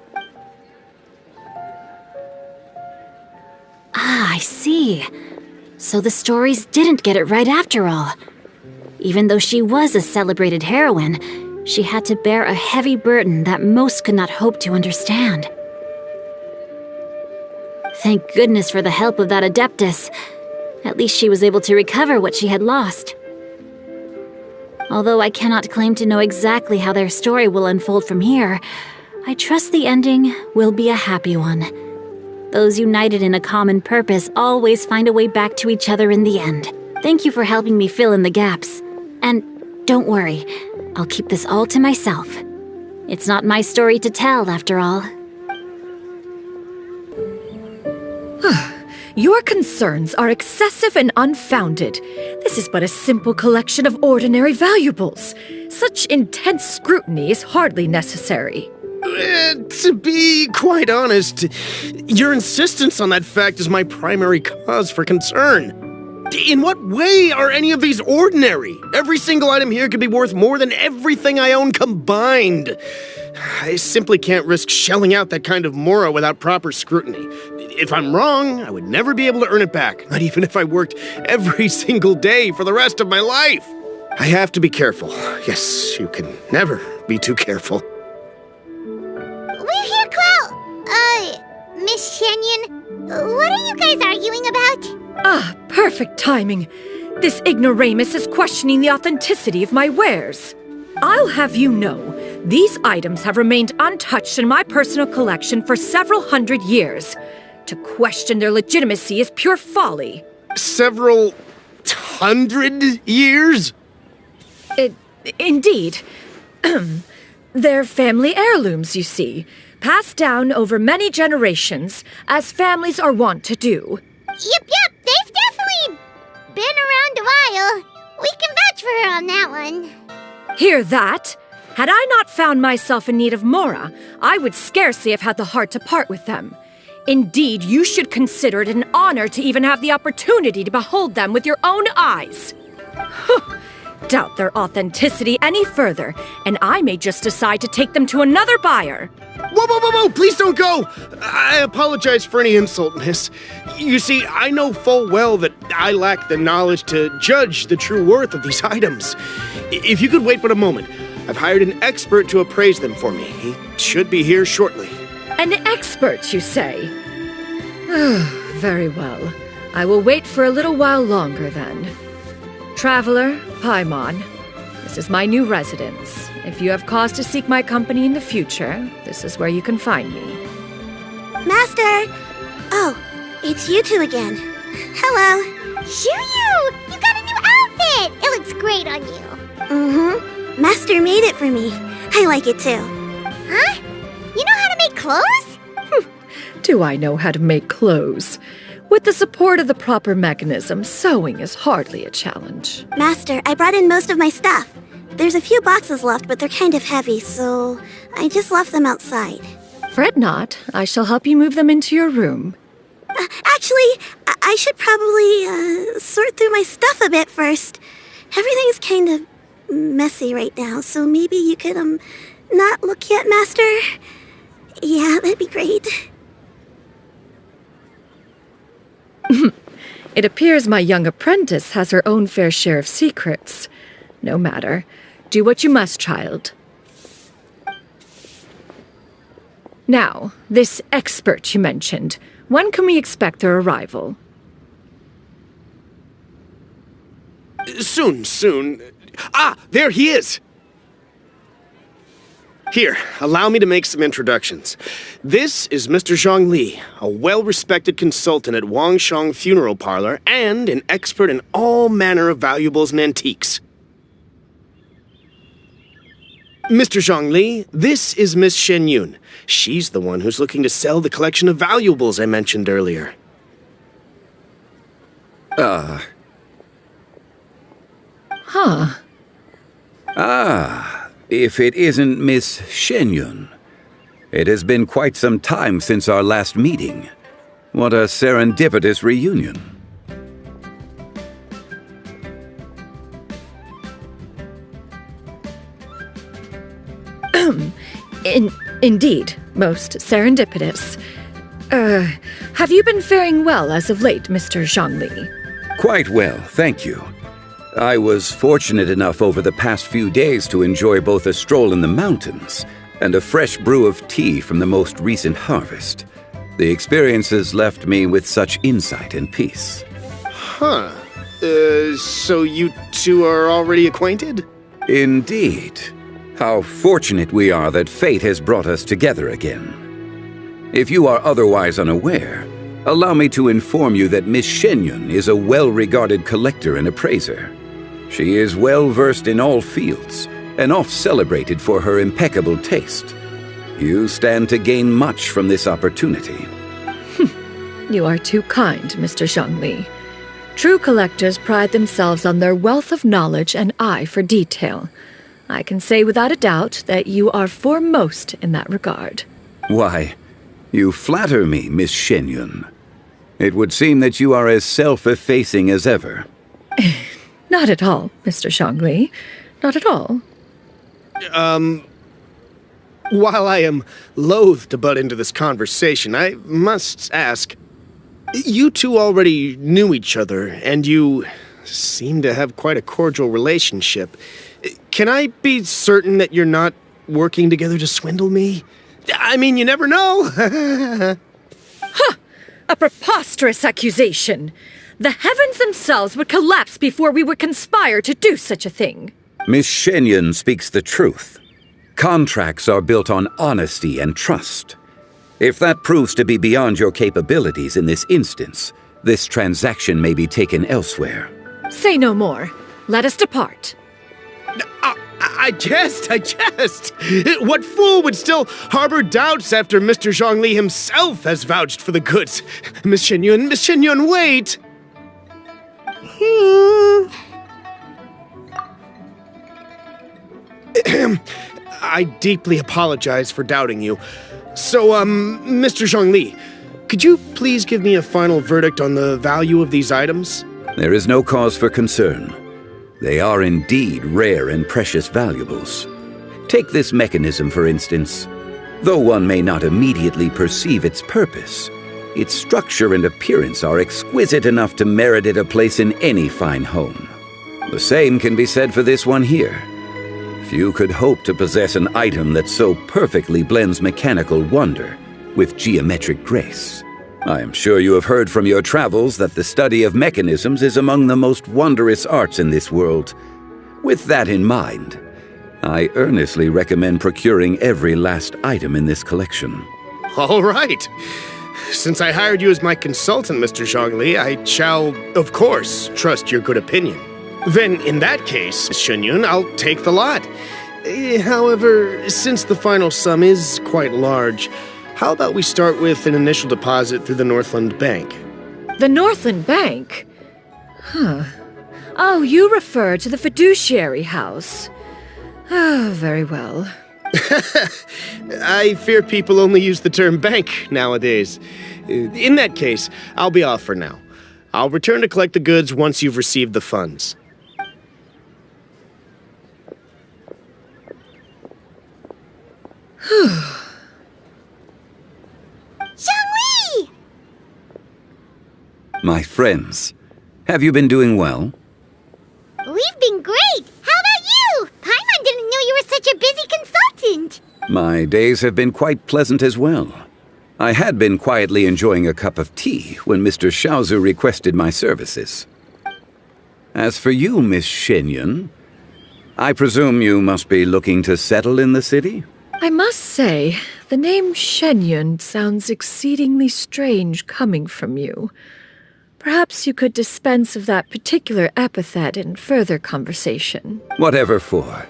Ah, I see. So the stories didn't get it right after all. Even though she was a celebrated heroine, she had to bear a heavy burden that most could not hope to understand. Thank goodness for the help of that Adeptus. At least she was able to recover what she had lost. Although I cannot claim to know exactly how their story will unfold from here, I trust the ending will be a happy one. Those united in a common purpose always find a way back to each other in the end. Thank you for helping me fill in the gaps. And don't worry, I'll keep this all to myself. It's not my story to tell, after all. Your concerns are excessive and unfounded. This is but a simple collection of ordinary valuables. Such intense scrutiny is hardly necessary. To be quite honest, your insistence on that fact is my primary cause for concern. In what way are any of these ordinary? Every single item here could be worth more than everything I own combined. I simply can't risk shelling out that kind of mora without proper scrutiny. If I'm wrong, I would never be able to earn it back, not even if I worked every single day for the rest of my life. I have to be careful. Yes, you can never be too careful. We're here, Miss Xianyun. What are you guys arguing about? Ah, perfect timing. This ignoramus is questioning the authenticity of my wares. I'll have you know, these items have remained untouched in my personal collection for several hundred years. To question their legitimacy is pure folly. Several hundred years? Indeed. They're family heirlooms, you see, passed down over many generations, as families are wont to do. Yep, they've definitely been around a while. We can vouch for her on that one. Hear that? Had I not found myself in need of mora, I would scarcely have had the heart to part with them. Indeed, you should consider it an honor to even have the opportunity to behold them with your own eyes. Doubt their authenticity any further, and I may just decide to take them to another buyer. Whoa, please don't go! I apologize for any insult, miss. You see, I know full well that I lack the knowledge to judge the true worth of these items. If you could wait but a moment, I've hired an expert to appraise them for me. He should be here shortly. An expert, you say? Very well. I will wait for a little while longer, then. Traveler, Paimon, this is my new residence. If you have cause to seek my company in the future, this is where you can find me. Master! Oh, it's you two again. Hello. Xianyun! You got a new outfit! It looks great on you. Mm-hmm. Master made it for me. I like it too. Huh? You know how to make clothes? Do I know how to make clothes? With the support of the proper mechanism, sewing is hardly a challenge. Master, I brought in most of my stuff. There's a few boxes left, but they're kind of heavy, so I just left them outside. Fret not. I shall help you move them into your room. Actually, I should probably sort through my stuff a bit first. Everything's kind of messy right now, so maybe you could, not look yet, Master? Yeah, that'd be great. It appears my young apprentice has her own fair share of secrets. No matter. Do what you must, child. Now, this expert you mentioned, when can we expect their arrival? Soon. Ah, there he is! Here, allow me to make some introductions. This is Mr. Zhongli, a well-respected consultant at Wangshang Funeral Parlor and an expert in all manner of valuables and antiques. Mr. Zhongli, this is Miss Xianyun. She's the one who's looking to sell the collection of valuables I mentioned earlier. If it isn't Miss Xianyun. It has been quite some time since our last meeting. What a serendipitous reunion. Indeed, most serendipitous. Have you been faring well as of late, Mr. Zhongli? Quite well, thank you. I was fortunate enough over the past few days to enjoy both a stroll in the mountains and a fresh brew of tea from the most recent harvest. The experiences left me with such insight and peace. Huh. So you two are already acquainted? Indeed. How fortunate we are that fate has brought us together again. If you are otherwise unaware, Allow me to inform you that Miss Xianyun is a well-regarded collector and appraiser. She is well-versed in all fields, and oft-celebrated for her impeccable taste. You stand to gain much from this opportunity. You are too kind, Mr. Zhongli. True collectors pride themselves on their wealth of knowledge and eye for detail. I can say without a doubt that you are foremost in that regard. Why, you flatter me, Miss Xianyun. It would seem that you are as self-effacing as ever. Not at all, Mr. Zhongli. Not at all. While I am loath to butt into this conversation, I must ask, you two already knew each other, and you seem to have quite a cordial relationship. Can I be certain that you're not working together to swindle me? I mean, you never know. Ha! A preposterous accusation. The heavens themselves would collapse before we would conspire to do such a thing. Miss Xianyun speaks the truth. Contracts are built on honesty and trust. If that proves to be beyond your capabilities in this instance, this transaction may be taken elsewhere. Say no more. Let us depart. I jest. What fool would still harbor doubts after Mr. Zhongli himself has vouched for the goods? Miss Xianyun, wait! I deeply apologize for doubting you. So, Mr. Zhongli, could you please give me a final verdict on the value of these items? There is no cause for concern. They are indeed rare and precious valuables. Take this mechanism, for instance. Though one may not immediately perceive its purpose, its structure and appearance are exquisite enough to merit it a place in any fine home. The same can be said for this one here. Few could hope to possess an item that so perfectly blends mechanical wonder with geometric grace. I am sure you have heard from your travels that the study of mechanisms is among the most wondrous arts in this world. With that in mind, I earnestly recommend procuring every last item in this collection. All right. Since I hired you as my consultant, Mr. Zhongli, I shall, of course, trust your good opinion. Then, in that case, Miss Xianyun, I'll take the lot. However, since the final sum is quite large, how about we start with an initial deposit through the Northland Bank? The Northland Bank? Huh. Oh, you refer to the fiduciary house. Oh, very well. I fear people only use the term bank nowadays. In that case, I'll be off for now. I'll return to collect the goods once you've received the funds. Zhongli! My friends, have you been doing well? We've been great! How about you? Paimon didn't know you were such a busy consultant! My days have been quite pleasant as well. I had been quietly enjoying a cup of tea when Mr. Xiaozu requested my services. As for you, Miss Xianyun, I presume you must be looking to settle in the city? I must say, the name Xianyun sounds exceedingly strange coming from you. Perhaps you could dispense of that particular epithet in further conversation. Whatever for.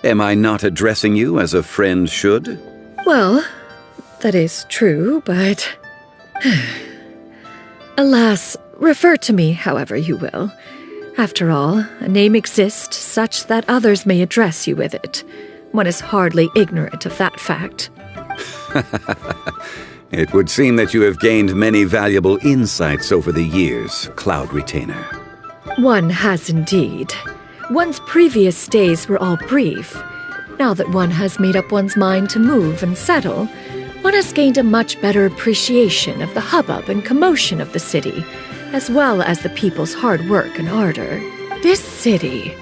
Am I not addressing you as a friend should? Well, that is true, but... Alas, refer to me however you will. After all, a name exists such that others may address you with it. One is hardly ignorant of that fact. It would seem that you have gained many valuable insights over the years, Cloud Retainer. One has indeed. One's previous stays were all brief. Now that one has made up one's mind to move and settle, one has gained a much better appreciation of the hubbub and commotion of the city, as well as the people's hard work and ardor. This city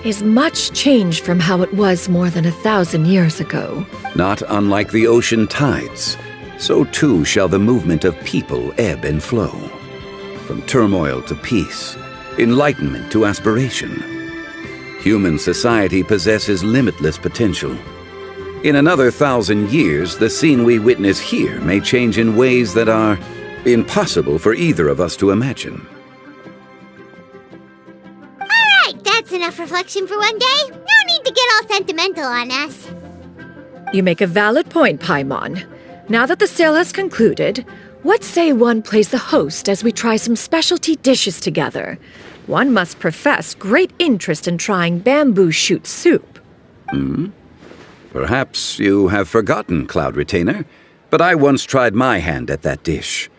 is much changed from how it was more than 1,000 years ago. Not unlike the ocean tides, so too shall the movement of people ebb and flow. From turmoil to peace, enlightenment to aspiration. Human society possesses limitless potential. In another 1,000 years, the scene we witness here may change in ways that are Impossible for either of us to imagine. Alright, that's enough reflection for one day. No need to get all sentimental on us. You make a valid point, Paimon. Now that the sale has concluded, what say one plays the host as we try some specialty dishes together? One must profess great interest in trying bamboo shoot soup. Perhaps you have forgotten, Cloud Retainer, but I once tried my hand at that dish.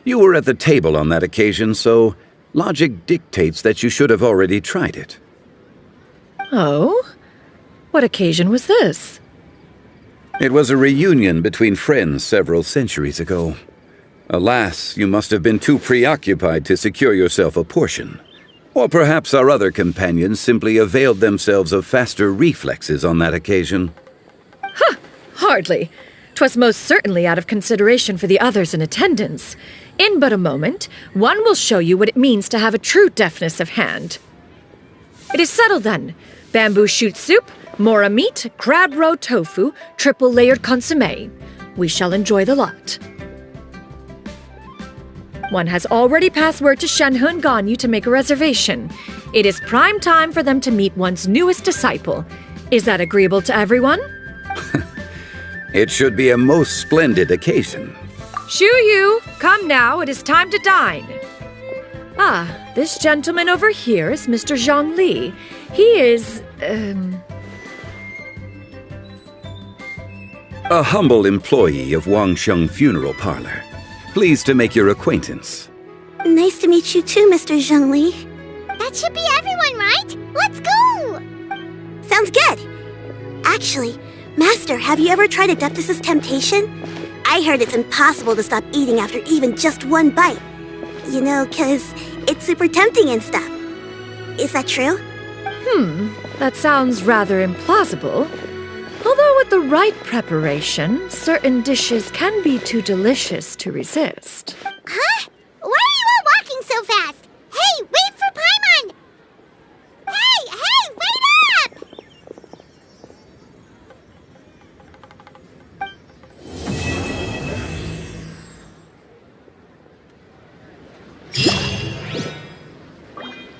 You were at the table on that occasion, so logic dictates that you should have already tried it. Oh? What occasion was this? It was a reunion between friends several centuries ago. Alas, you must have been too preoccupied to secure yourself a portion. Or perhaps our other companions simply availed themselves of faster reflexes on that occasion. Hardly. 'Twas most certainly out of consideration for the others in attendance. In but a moment, one will show you what it means to have a true deftness of hand. It is settled then. Bamboo shoot soup, mora meat, crab roe tofu, triple-layered consommé. We shall enjoy the lot. One has already passed word to Shenhe and Ganyu to make a reservation. It is prime time for them to meet one's newest disciple. Is that agreeable to everyone? It should be a most splendid occasion. Xiu, come now, it is time to dine. This gentleman over here is Mr. Zhongli. He is, a humble employee of Wangsheng Funeral Parlor. Pleased to make your acquaintance. Nice to meet you too, Mr. Zhongli. That should be everyone, right? Let's go! Sounds good! Actually, Master, have you ever tried Adeptus' temptation? I heard it's impossible to stop eating after even just one bite. You know, 'cause it's super tempting and stuff. Is that true? That sounds rather implausible. Although with the right preparation, certain dishes can be too delicious to resist.